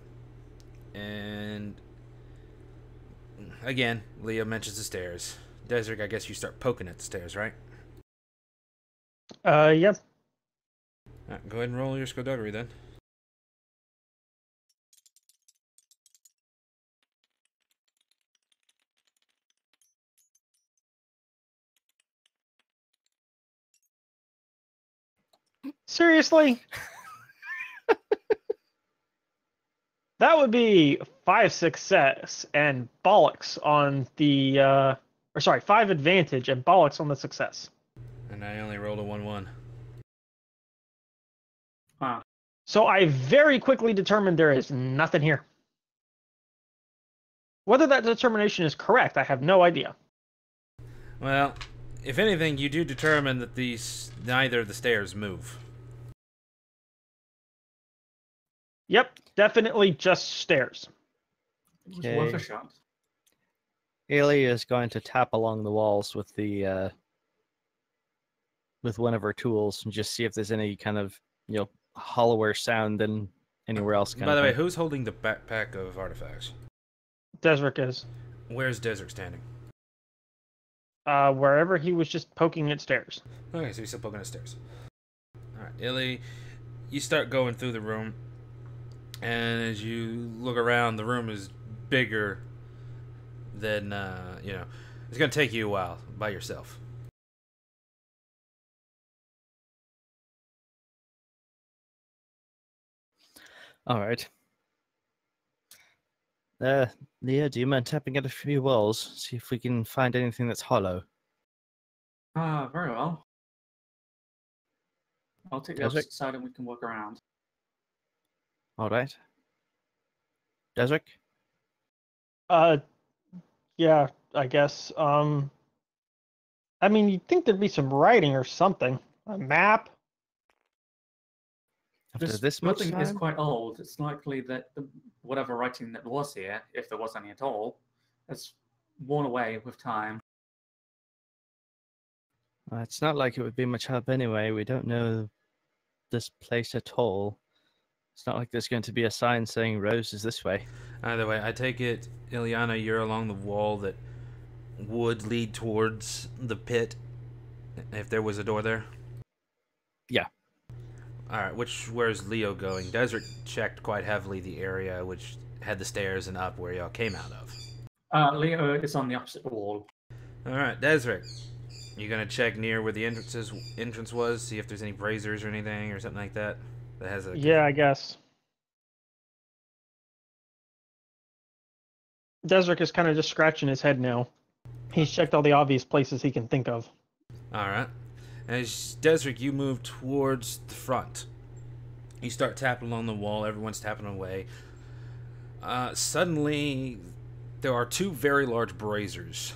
C: and again, Leo mentions the stairs. Desert, I guess you start poking at the stairs, right?
B: Yep.
C: Alright, go ahead and roll your skullduggery then.
B: Seriously? That would be 5 success and bollocks on the, or sorry, 5 advantage and bollocks on the success.
C: And I only rolled a 1-1.
A: Ah,
B: So I very quickly determined there is nothing here. Whether that determination is correct, I have no idea.
C: Well, if anything, you do determine that neither of the stairs move.
B: Yep, definitely just stairs.
A: it was worth a
D: Okay.
A: shot.
D: Ailey is going to tap along the walls with the with one of her tools and just see if there's any kind of, you know, hollower sound than anywhere else.
C: By the way, who's holding the backpack of artifacts?
B: Desric is.
C: Where's Desert standing?
B: Wherever he was just poking at stairs.
C: Okay, so he's still poking at stairs. Alright, Illy, you start going through the room, and as you look around, the room is bigger than, you know, it's going to take you a while by yourself.
D: All right. Leah, do you mind tapping at a few walls? See if we can find anything that's hollow.
A: Ah, very well. I'll take the
D: Desert?
A: opposite side and we can walk around.
D: All right. Desric?
B: Yeah, I guess. I mean, you'd think there'd be some writing or something. A map?
D: After
A: This
D: this much
A: building is
D: time?
A: quite old. It's likely that whatever writing that was here, if there was any at all, has worn away with time.
D: It's not like it would be much help anyway. We don't know this place at all. It's not like there's going to be a sign saying Rose is this way.
C: Either way, I take it, Ileana, you're along the wall that would lead towards the pit, if there was a door there?
D: Yeah.
C: Alright, where's Leo going? Desert checked quite heavily the area which had the stairs and up where y'all came out of.
A: Leo is on the opposite wall.
C: Alright, Desert, you gonna check near where the entrance was, see if there's any braziers or anything or something like that? That has a
B: Yeah, I guess. Desric is kind of just scratching his head now. He's checked all the obvious places he can think of.
C: Alright. As Desric, you move towards the front. You start tapping along the wall, everyone's tapping away. Suddenly, there are two very large braziers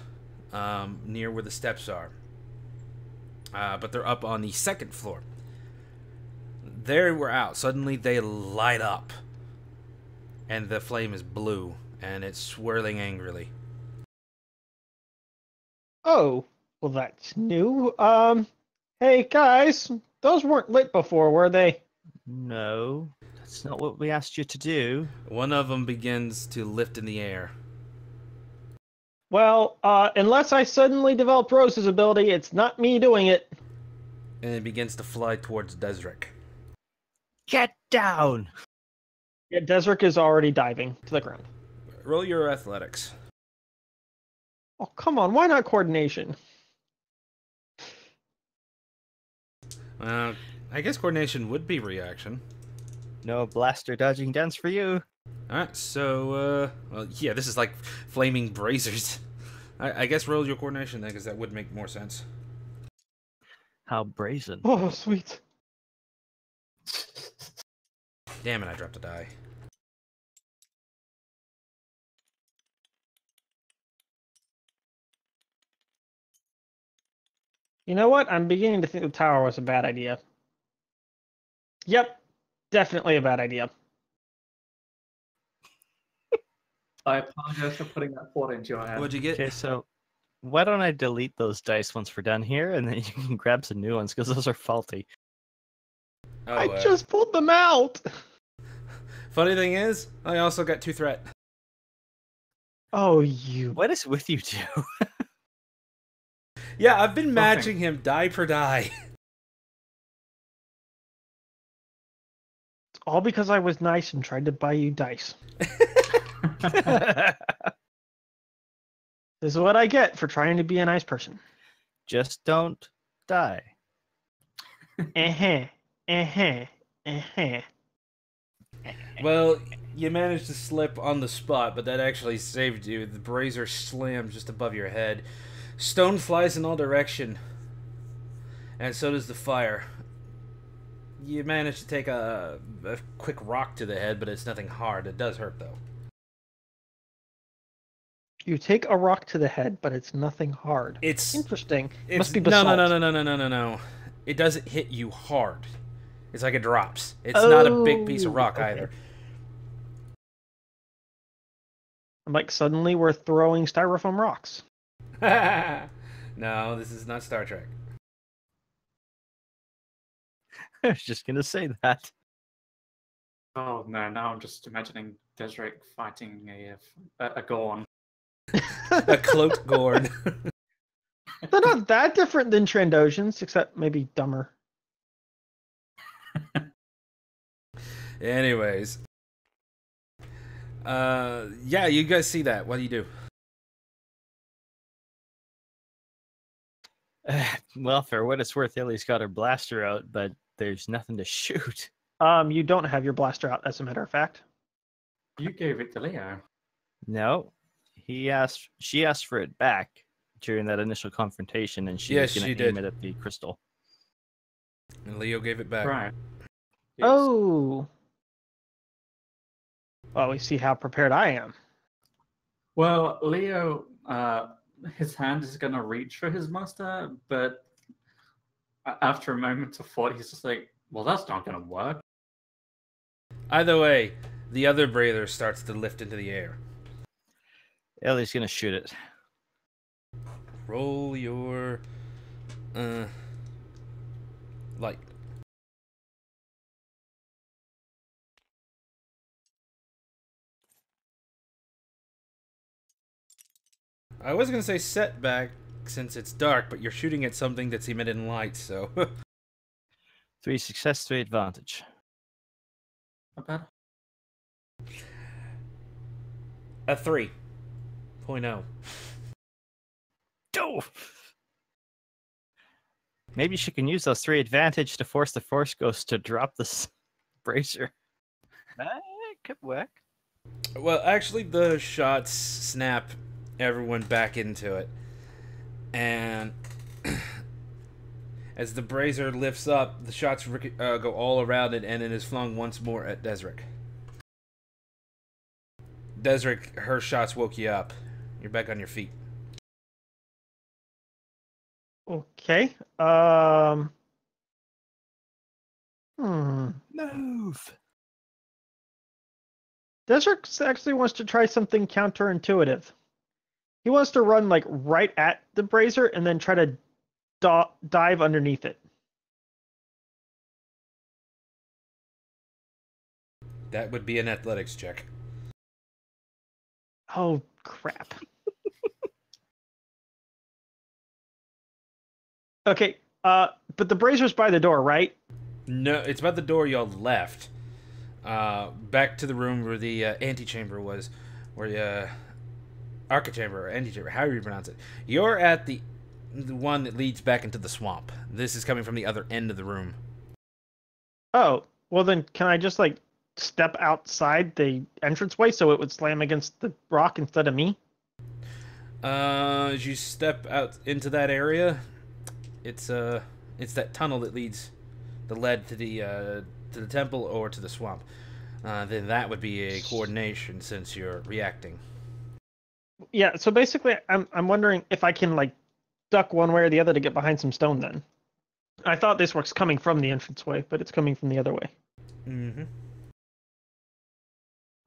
C: near where the steps are. But they're up on the second floor. There we're out. Suddenly they light up. And the flame is blue, and it's swirling angrily.
B: Oh, well, that's new. Hey, guys, those weren't lit before, were they?
D: No, that's not what we asked you to do.
C: One of them begins to lift in the air.
B: Well, unless I suddenly develop Rose's ability, it's not me doing it.
C: And it begins to fly towards Desric.
D: Get down!
B: Yeah, Desric is already diving to the ground.
C: Roll your athletics.
B: Oh, come on. Why not coordination?
C: I guess coordination would be reaction.
D: No blaster dodging dance for you.
C: Alright, so, well, yeah, this is like flaming brazers. I guess roll your coordination then, because that would make more sense.
D: How brazen.
B: Oh, sweet.
C: Damn it, I dropped a die.
B: You know what? I'm beginning to think the tower was a bad idea. Yep, definitely a bad idea.
A: I apologize for putting that thought into your head.
C: What'd you get?
D: Okay, so why don't I delete those dice once we're done here, and then you can grab some new ones, because those are faulty.
C: Oh,
B: I just pulled them out.
C: Funny thing is, I also got 2 threat.
B: Oh, you.
D: What is with you two?
C: Yeah, I've been
A: Nothing.
C: matching him die per die.
B: It's all because I was nice and tried to buy you dice. This is what I get for trying to be a nice person.
D: Just don't die.
B: Uh-huh. Uh-huh. Uh-huh.
C: Well, you managed to slip on the spot, but that actually saved you. The brazier slammed just above your head. Stone flies in all direction, and so does the fire. You managed to take a quick rock to the head, but it's nothing hard. It does hurt, though.
B: You take a rock to the head, but it's nothing hard.
C: It's
B: Interesting.
C: It's,
B: Must be
C: no,
B: basalt.
C: no. It doesn't hit you hard. It's like it drops. It's not a big piece of rock
B: okay.
C: either.
B: I'm like, suddenly we're throwing styrofoam rocks.
C: No, this is not Star Trek.
D: I was just gonna say that.
A: Oh no! Now I'm just imagining Desric fighting a Gorn.
C: A cloaked Gorn.
B: They're not that different than Trandoshans, except maybe dumber.
C: Anyways. Yeah, you guys see that. What do you do?
D: Well, for what it's worth, Ellie's got her blaster out, but there's nothing to shoot.
B: You don't have your blaster out, as a matter of fact.
A: You gave it to Leo.
D: No, she asked for it back during that initial confrontation, and she
C: Yes,
D: was going
C: she
D: to aim
C: did.
D: it at the crystal.
C: And Leo gave it back.
A: Right. Yes.
B: Oh. Well, we see how prepared I am.
A: Well, Leo, his hand is gonna reach for his master, but after a moment of thought, he's just like, "Well, that's not gonna work."
C: Either way, the other brazier starts to lift into the air.
D: Ellie's going to shoot it.
C: Roll your light. I was gonna say setback since it's dark, but you're shooting at something that's emitting light, so
D: 3 success, 3 advantage.
A: Not bad.
C: a 3.0.
D: Oh! Maybe she can use those 3 advantage to force the Force Ghost to drop this brazier.
E: It could work.
C: Well, actually, the shots snap everyone back into it, and as the brazier lifts up, the shots go all around it, and it is flung once more at Desric. Desric, her shots woke you up. You're back on your feet.
B: Okay.
D: Move!
B: Desric actually wants to try something counterintuitive. He wants to run like right at the brazier and then try to dive underneath it.
C: That would be an athletics check.
B: Oh crap! Okay, but the brazer's by the door, right?
C: No, it's about the door y'all left. Back to the room where the antechamber was, where the archichamber or antechamber, however you pronounce it. You're at the one that leads back into the swamp. This is coming from the other end of the room.
B: Oh, well then can I just like step outside the entranceway so it would slam against the rock instead of me?
C: As you step out into that area, it's that tunnel that led to the temple or to the swamp. Then that would be a coordination since you're reacting.
B: Yeah, so basically I'm wondering if I can like duck one way or the other to get behind some stone then. I thought this was coming from the entranceway, but it's coming from the other way.
C: Mm-hmm.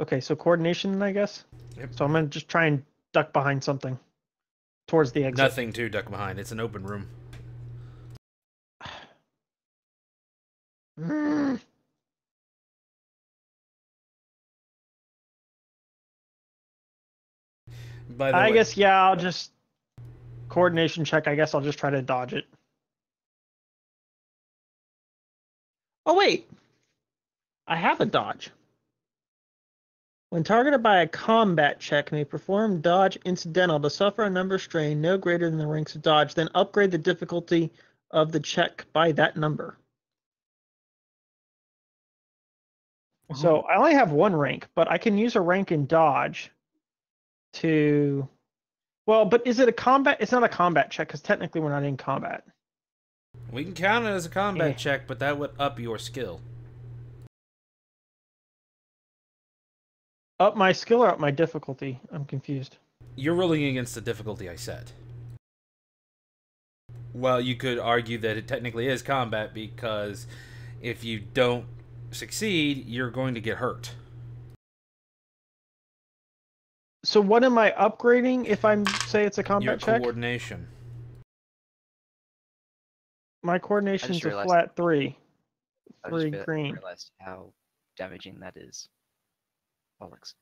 B: Okay, so coordination, I guess?
C: Yep.
B: So I'm going to just try and duck behind something towards the exit.
C: Nothing to duck behind. It's an open room.
B: By the way, I guess, yeah, I'll just... Coordination check, I guess I'll just try to dodge it. Oh, wait! I have a dodge. When targeted by a combat check, may perform dodge incidental to suffer a number strain no greater than the ranks of dodge, then upgrade the difficulty of the check by that number. So I only have one rank, but I can use a rank in dodge to... Well, but is it a combat? It's not a combat check, because technically we're not in combat.
C: We can count it as a combat check, but that would up your skill.
B: Up my skill or up my difficulty? I'm confused.
C: You're rolling against the difficulty I set. Well, you could argue that it technically is combat because if you don't succeed, you're going to get hurt.
B: So what am I upgrading if I say it's a combat check?
C: Your coordination.
B: My coordination's a flat 3. 3 green.
E: I realized how damaging that is. Relics.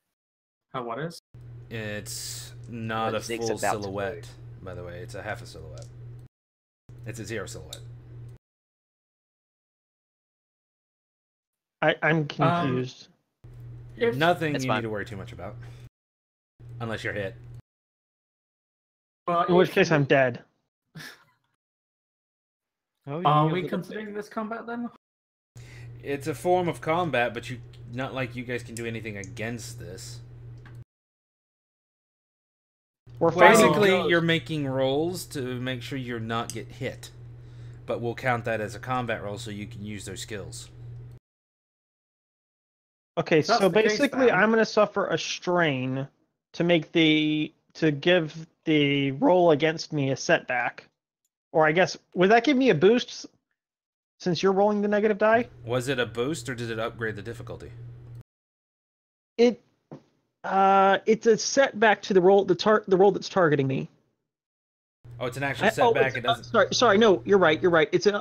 A: How what is?
C: It's not a full silhouette, by the way. It's a half a silhouette. It's a 0 silhouette.
B: I'm confused.
C: Nothing you need to worry too much about. Unless you're hit.
B: In which case I'm dead.
A: Are we considering this combat then?
C: It's a form of combat, but not like you guys can do anything against this. Basically, you're making rolls to make sure you're not get hit. But we'll count that as a combat roll so you can use those skills.
B: Okay, so basically I'm going to suffer a strain to give the roll against me a setback. Or I guess, would that give me a boost since you're rolling the negative die?
C: Was it a boost or did it upgrade the difficulty?
B: It's a setback to the roll that's targeting me.
C: Oh, it's an actual setback. It doesn't.
B: Sorry. No, you're right. It's an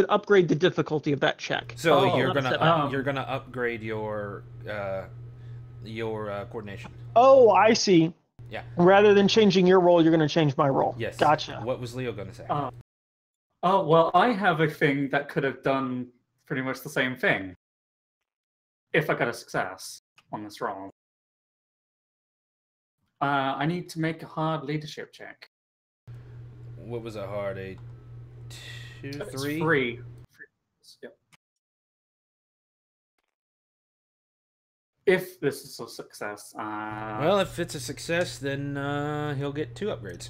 B: upgrade the difficulty of that check.
C: So you're gonna upgrade your coordination.
B: Oh, I see.
C: Yeah.
B: Rather than changing your roll, you're gonna change my roll.
C: Yes.
B: Gotcha.
C: What was Leo gonna say?
A: Oh well, I have a thing that could have done pretty much the same thing if I got a success on this roll. I need to make a hard leadership check.
C: What was a hard? A 2, 3?
A: It's 3. Yep. If this is a success.
C: Well, if it's a success, then he'll get 2 upgrades.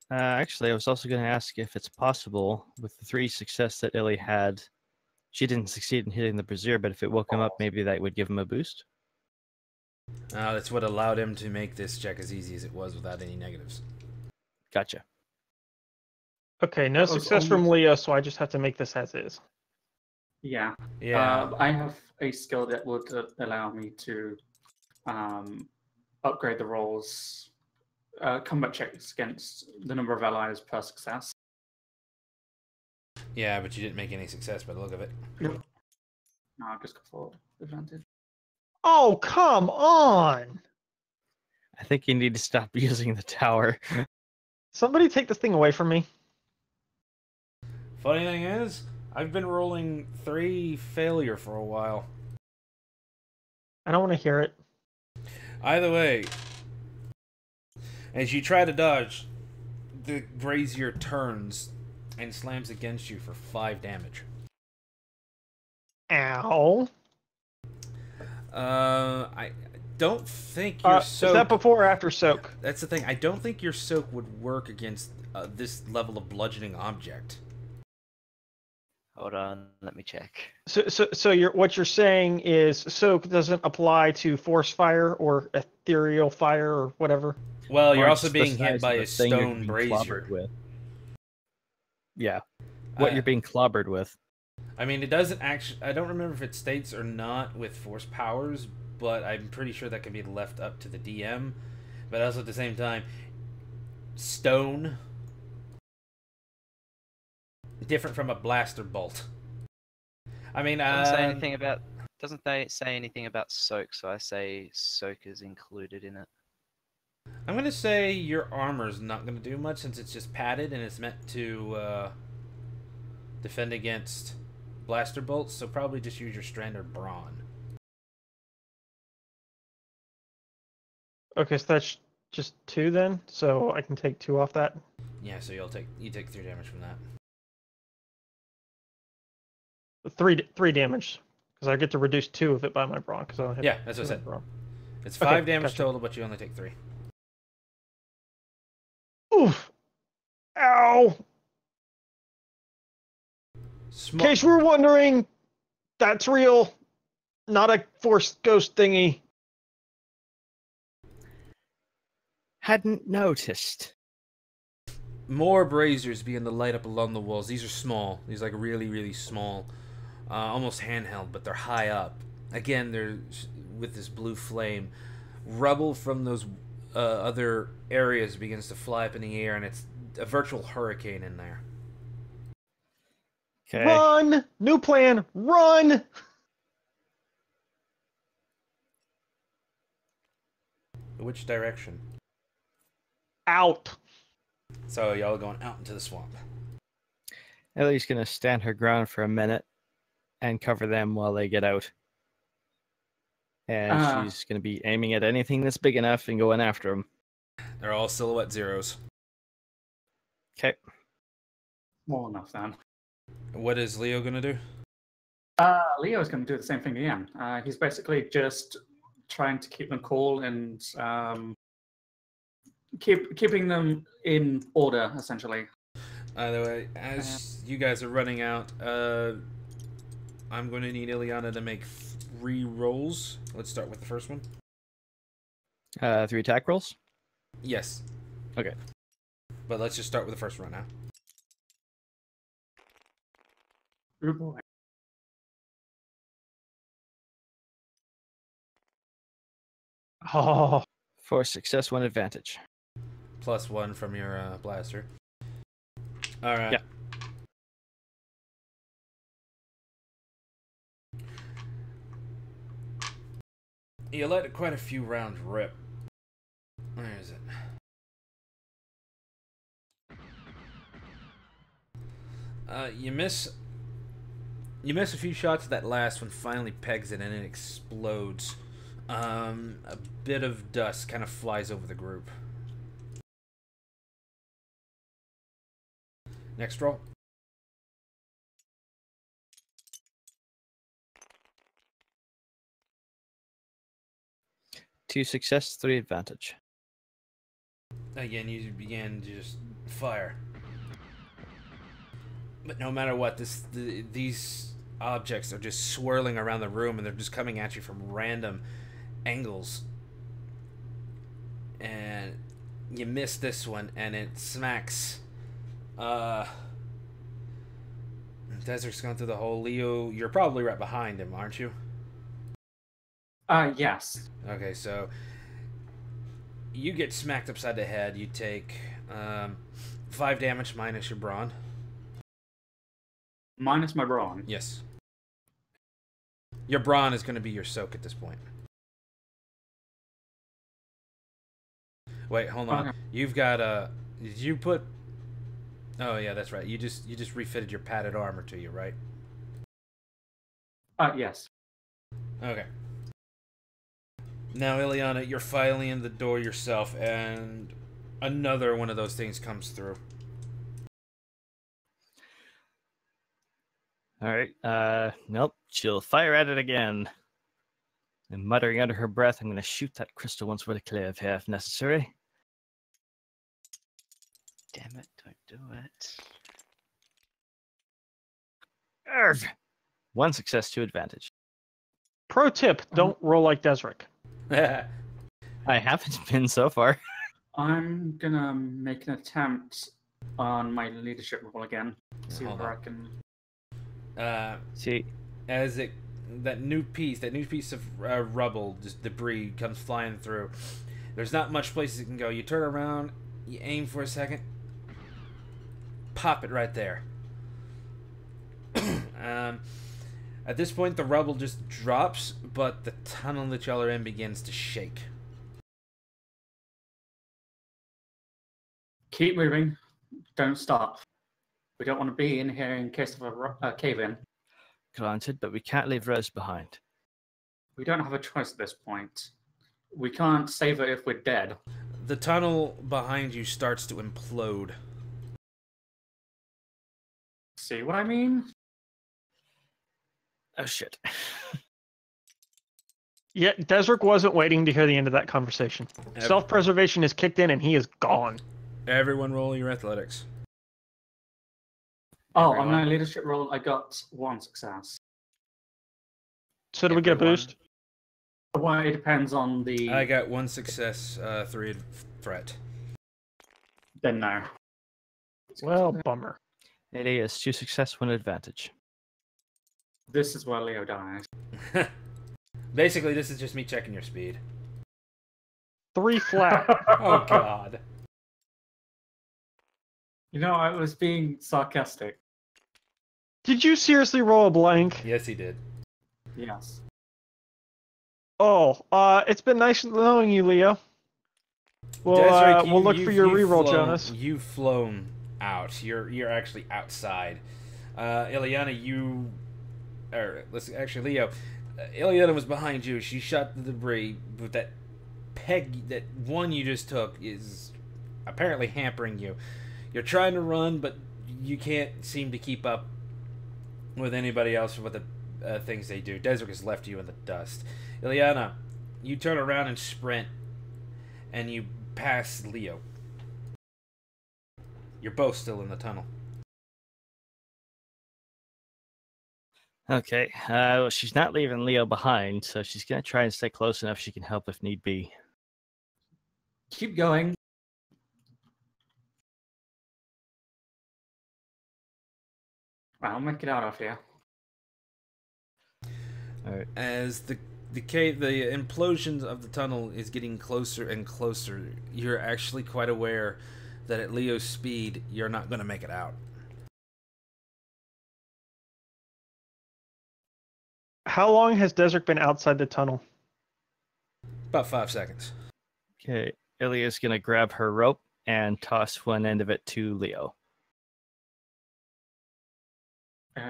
D: Actually, I was also going to ask if it's possible with the 3 success that Illy had. She didn't succeed in hitting the brazier, but if it woke him up, maybe that would give him a boost.
C: That's what allowed him to make this check as easy as it was without any negatives.
D: Gotcha.
B: Okay, no success from Leo, so I just have to make this as is.
A: Yeah.
C: Yeah.
A: I have a skill that would allow me to upgrade the rolls, combat checks against the number of allies per success.
C: Yeah, but you didn't make any success by the look of it.
A: No, I've just got for advantage.
B: Oh, come on!
D: I think you need to stop using the tower.
B: Somebody take this thing away from me.
C: Funny thing is, I've been rolling 3 failure for a while.
B: I don't want to hear it.
C: Either way, as you try to dodge, the brazier turns and slams against you for 5 damage.
B: Ow.
C: I don't think your soak...
B: Is that before or after soak?
C: That's the thing. I don't think your soak would work against this level of bludgeoning object.
E: Hold on, let me check.
B: So what you're saying is soak doesn't apply to force fire or ethereal fire or whatever?
C: Well, you're
D: Or
C: also
D: it's the
C: being hit
D: size
C: by
D: of
C: a
D: the thing you're
C: stone
D: being
C: brazier.
D: clobbered with. Yeah. What you're being clobbered with.
C: I mean, it doesn't actually... I don't remember if it states or not with force powers, but I'm pretty sure that can be left up to the DM. But also at the same time, stone... different from a blaster bolt. I mean,
E: Doesn't they say anything about soak? So I say soak is included in it.
C: I'm gonna say your armor's not gonna do much since it's just padded and it's meant to defend against blaster bolts. So probably just use your standard brawn.
B: Okay, so that's just 2 then. So I can take 2 off that.
C: Yeah, so you take 3 damage from that.
B: 3 damage because I get to reduce 2 of it by my brawn because I don't have.
C: Yeah, that's what I said.
B: Brawn.
C: It's 5 damage
B: gotcha.
C: total, but you only take 3.
B: Oof! Ow! In case we're wondering, that's real, not a force ghost thingy.
D: Hadn't noticed.
C: More braziers begin to light up along the walls. These are small. These are like really, really small. Almost handheld, but they're high up. Again, they're with this blue flame. Rubble from those other areas begins to fly up in the air, and it's a virtual hurricane in there.
D: Okay.
B: Run! New plan, run!
C: Which direction?
B: Out.
C: So y'all are going out into the swamp.
D: Ellie's gonna stand her ground for a minute and cover them while they get out. And she's gonna be aiming at anything that's big enough and going after them.
C: They're all silhouette zeros.
D: Okay.
A: Small enough then.
C: What is Leo gonna do?
A: Leo's going to do the same thing again. He's basically just trying to keep them cool and keeping them in order, essentially.
C: Either way, as you guys are running out, I'm going to need Ileana to make 3 rolls. Let's start with the first one.
D: 3 attack rolls?
C: Yes.
D: Okay.
C: But let's just start with the first one now.
A: Good boy.
B: Oh,
D: 4 success, 1 advantage.
C: +1 from your blaster. All right.
D: Yeah.
C: You let quite a few rounds rip. Where is it? You miss a few shots. That last one finally pegs it and it explodes. A bit of dust kind of flies over the group. Next roll.
D: Two success, 3 advantage.
C: Again, you begin to just fire. But no matter what, these objects are just swirling around the room, and they're just coming at you from random angles. And you miss this one, and it smacks. Desert's gone through the hole. Leo, you're probably right behind him, aren't you?
A: Yes.
C: Okay, so you get smacked upside the head. You take 5 damage minus your brawn.
A: Minus my brawn.
C: Yes. Your brawn is going to be your soak at this point. Wait, hold on.
A: Okay.
C: You've got did you put Oh yeah, that's right. You just refitted your padded armor to you, right?
A: Yes.
C: Okay. Now, Ileana, you're filing in the door yourself, and another one of those things comes through.
D: Alright, nope. She'll fire at it again. And muttering under her breath, I'm going to shoot that crystal once for the cliff here if necessary.
E: Damn it! Don't do it.
D: Arrgh! 1 success, 2 advantage.
B: Pro tip: don't roll like Desric.
D: I haven't been so far.
A: I'm gonna make an attempt on my leadership roll again. See
C: Hold
A: where I
C: on.
A: can.
D: See,
C: As that new piece of rubble, just debris, comes flying through. There's not much places it can go. You turn around, you aim for a second, pop it right there. At this point, the rubble just drops, but the tunnel that y'all are in begins to shake.
A: Keep moving. Don't stop. We don't want to be in here in case of a cave-in.
D: granted, but we can't leave Rose behind.
A: We don't have a choice at this point. We can't save her if we're dead.
C: The tunnel behind you starts to implode.
A: See what I mean?
D: Oh shit.
B: Yeah, Desric wasn't waiting to hear the end of that conversation. Self-preservation is kicked in and he is gone.
C: Everyone roll your athletics.
A: Oh,
E: Everyone.
A: on my leadership roll, I got 1 success.
B: So do we get a
E: Everyone.
B: boost?
A: Well, it depends on the...
C: I got 1 success, 3 threat.
A: Then no.
B: Well, bummer.
D: It is 2 success, 1 advantage.
A: This is where Leo dies.
C: Basically, this is just me checking your speed.
B: 3 flat.
C: Oh, God.
A: You know, I was being sarcastic.
B: Did you seriously roll a blank?
C: Yes, he did.
A: Yes.
B: Oh, it's been nice knowing you, Leo. We'll,
C: Desric,
B: we'll look for your
C: you've
B: reroll,
C: flown,
B: Jonas.
C: You've flown out. You're actually outside. Ileana, Leo. Ileana was behind you. She shot the debris, but that one you just took is apparently hampering you. You're trying to run, but you can't seem to keep up with anybody else with the things they do. Desric has left you in the dust. Ileana, you turn around and sprint, and you pass Leo. You're both still in the tunnel.
D: Okay, well, she's not leaving Leo behind, so she's going to try and stay close enough she can help if need be.
A: Keep going. I'll make it out of here.
D: Alright.
C: As the implosions of the tunnel is getting closer and closer, you're actually quite aware that at Leo's speed, you're not going to make it out.
B: How long has Desric been outside the tunnel?
C: About 5 seconds.
D: Okay, Ilia's going to grab her rope and toss one end of it to Leo.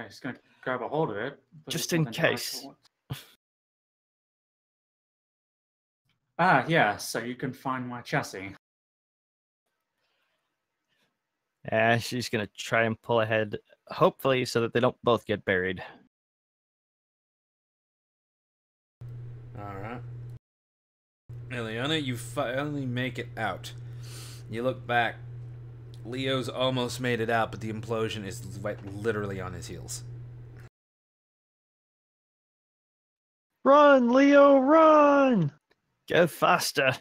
A: He's going to grab a hold of it. but
D: Just
A: it's
D: in
A: not entirely
D: case.
A: sure what- yeah, so you can find my chassis.
D: And she's going to try and pull ahead, hopefully, so that they don't both get buried.
C: Alright. Ileana, you finally make it out. You look back. Leo's almost made it out, but the implosion is literally on his heels.
B: Run, Leo, run!
D: Go faster!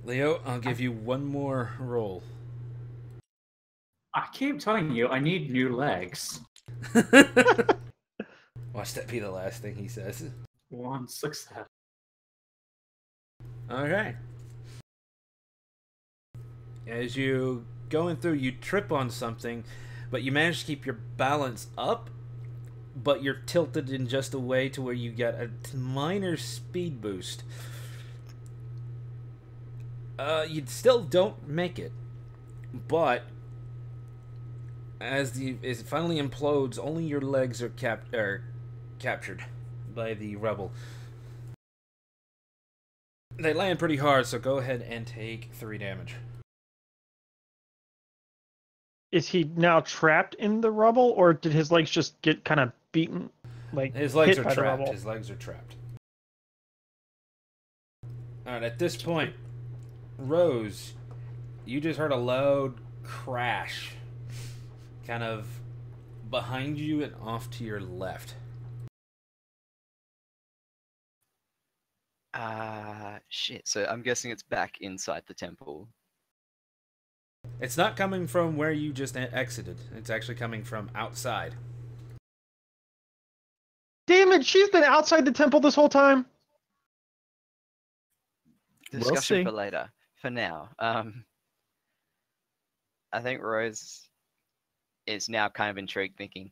C: Leo, I'll give you one more roll.
A: I keep telling you, I need new legs.
C: Watch that be the last thing he says.
A: 1 success.
C: Okay. As you going through, you trip on something, but you manage to keep your balance up, but you're tilted in just a way to where you get a minor speed boost. You still don't make it, But as it finally implodes, only your legs are captured by the rubble. They land pretty hard, so go ahead and take 3 damage.
B: Is he now trapped in the rubble, or did his legs just get kind of beaten, like
C: His legs
B: hit
C: are
B: by the
C: trapped.
B: rubble?
C: His legs are trapped. Alright, at this point, Rose, you just heard a loud crash kind of behind you and off to your left.
E: Shit. So I'm guessing it's back inside the temple.
C: It's not coming from where you just exited. It's actually coming from outside.
B: Damn it! She's been outside the temple this whole time.
E: Discussion
D: see.
E: for later. For now, I think Rose is now kind of intrigued, thinking,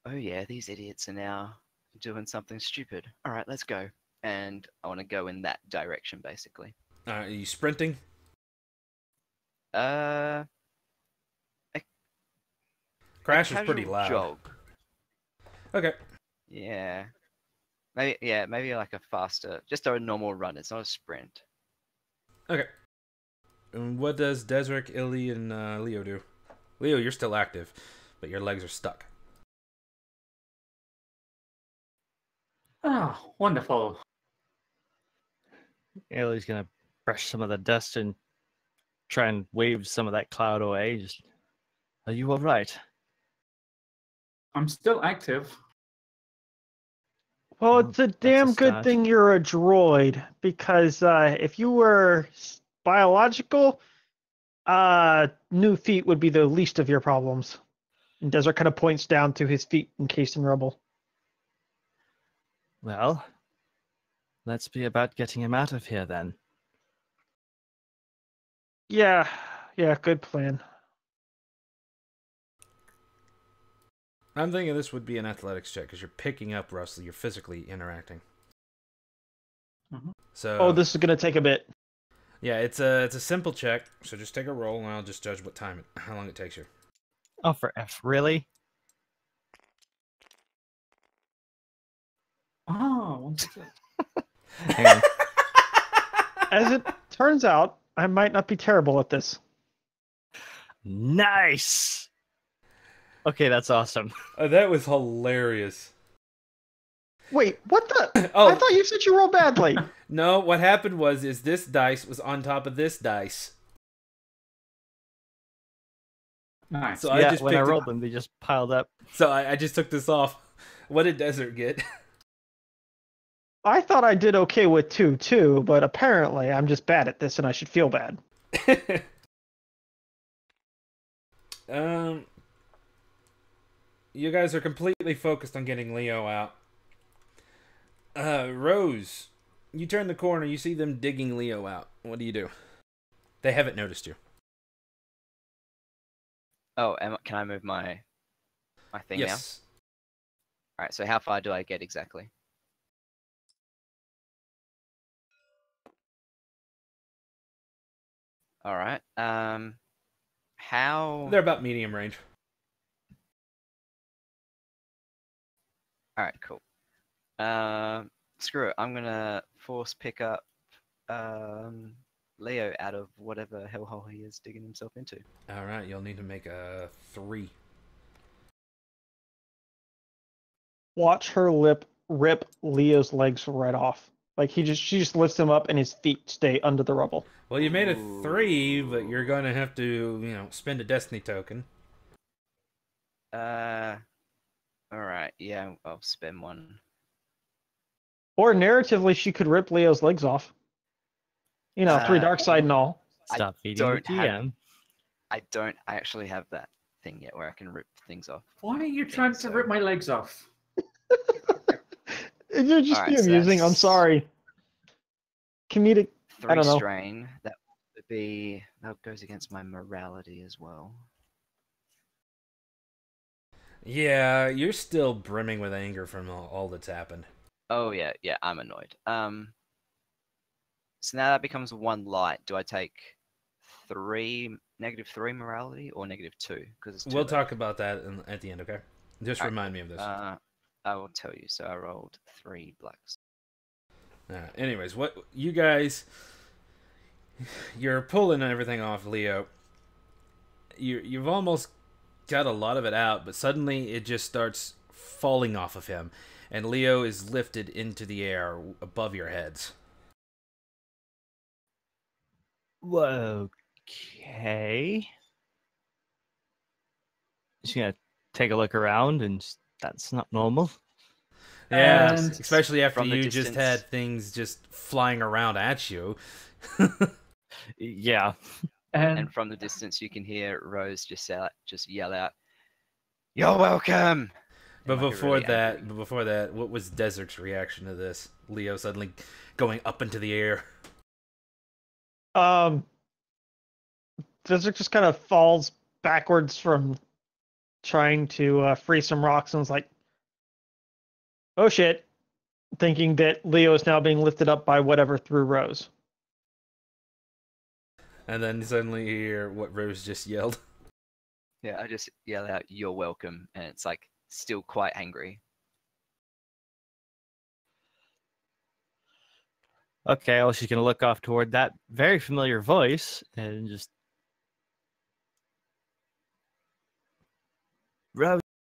E: "Oh yeah, these idiots are now doing something stupid. All right, let's go." And I want to go in that direction, basically.
C: Are you sprinting?
E: A
C: Crash is pretty
E: casual
C: loud.
E: Jog.
C: Okay.
E: Yeah. Maybe like a faster, just a normal run. It's not a sprint.
C: Okay. And what does Desric, Illy, and Leo do? Leo, you're still active, but your legs are stuck.
A: Ah, wonderful.
D: Ailey's gonna brush some of the dust and try and wave some of that cloud away. Just, are you all right?
A: I'm still active.
B: Well,
D: Well,
B: it's a
D: that's a
B: damn good
D: start.
B: thing you're a droid, because if you were biological, new feet would be the least of your problems. And Desert kind of points down to his feet encased in rubble.
D: Well, let's be about getting him out of here then.
B: Yeah, good plan.
C: I'm thinking this would be an athletics check because you're picking up Russell. You're physically interacting.
A: Mhm.
C: So.
B: Oh, this is gonna take a bit.
C: Yeah, it's a simple check. So just take a roll, and I'll just judge how long it takes you.
D: Oh, for F, really?
A: Oh, what's it?
D: Hang on.
B: As it turns out, I might not be terrible at this.
D: Nice! Okay, that's awesome.
C: That was hilarious.
B: Wait, what the?
C: Oh.
B: I thought you said you rolled badly.
C: No, what happened was this dice was on top of this dice.
A: Nice.
C: So
D: Yeah,
C: I just
D: when I
C: picked it-
D: rolled them, they just piled up.
C: So I just took this off. What did Desert get?
B: I thought I did okay with 2 too, but apparently I'm just bad at this and I should feel bad.
C: You guys are completely focused on getting Leo out. Rose, you turn the corner, you see them digging Leo out. What do? They haven't noticed you.
E: Oh, can I move my thing now?
C: Yes.
E: All right. So how far do I get exactly? All right. How?
C: They're about medium range.
E: All right. Cool. Screw it. I'm gonna force pick up Leo out of whatever hellhole he is digging himself into.
C: All right, you'll need to make a 3.
B: Watch her rip Leo's legs right off. Like she just lifts him up and his feet stay under the rubble.
C: Well, you made a 3, but you're going to have to, spend a destiny token.
E: All right. Yeah, I'll spend one.
B: Or narratively, she could rip Leo's legs off. 3 dark side and all.
E: I
D: Stop feeding the
E: don't have-
D: DM.
E: I don't actually have that thing yet where I can rip things off.
A: Why are you trying to
E: so.
A: rip my legs off?
B: It'd just
E: All
B: be
E: right, so
B: amusing. I'm
E: that's-
B: sorry. Comedic.
E: 3
B: don't know.
E: strain. That goes against my morality as well.
C: Yeah, you're still brimming with anger from all that's happened.
E: Oh yeah, I'm annoyed. So now that becomes 1 light. Do I take 3 -3 morality or -2? Because it's 2
C: We'll
E: left.
C: talk about that at the end, okay? Just
E: Alright,
C: remind me of this.
E: I will tell you. So I rolled 3 blacks.
C: Anyways, what you guys, you're pulling everything off, Leo. You've almost got a lot of it out, but suddenly it just starts falling off of him, and Leo is lifted into the air above your heads.
D: Whoa. Okay. Just gonna take a look around, and that's not normal.
C: Yeah,
A: And
C: especially after
E: from the
C: you just
E: distance-
C: had things just flying around at you.
D: Yeah.
E: And from the distance, you can hear Rose just yell out, "You're welcome!"
C: But
E: in, like, a
C: before
E: really
C: that,
E: angry-
C: what was Desert's reaction to this? Leo suddenly going up into the air.
B: Desert just kind of falls backwards from trying to free some rocks and is like, oh shit, thinking that Leo is now being lifted up by whatever threw Rose.
C: And then suddenly you hear what Rose just yelled.
E: Yeah, I just yell out, "You're welcome," and it's like still quite angry.
D: Okay, well, she's gonna look off toward that very familiar voice and just, Rose,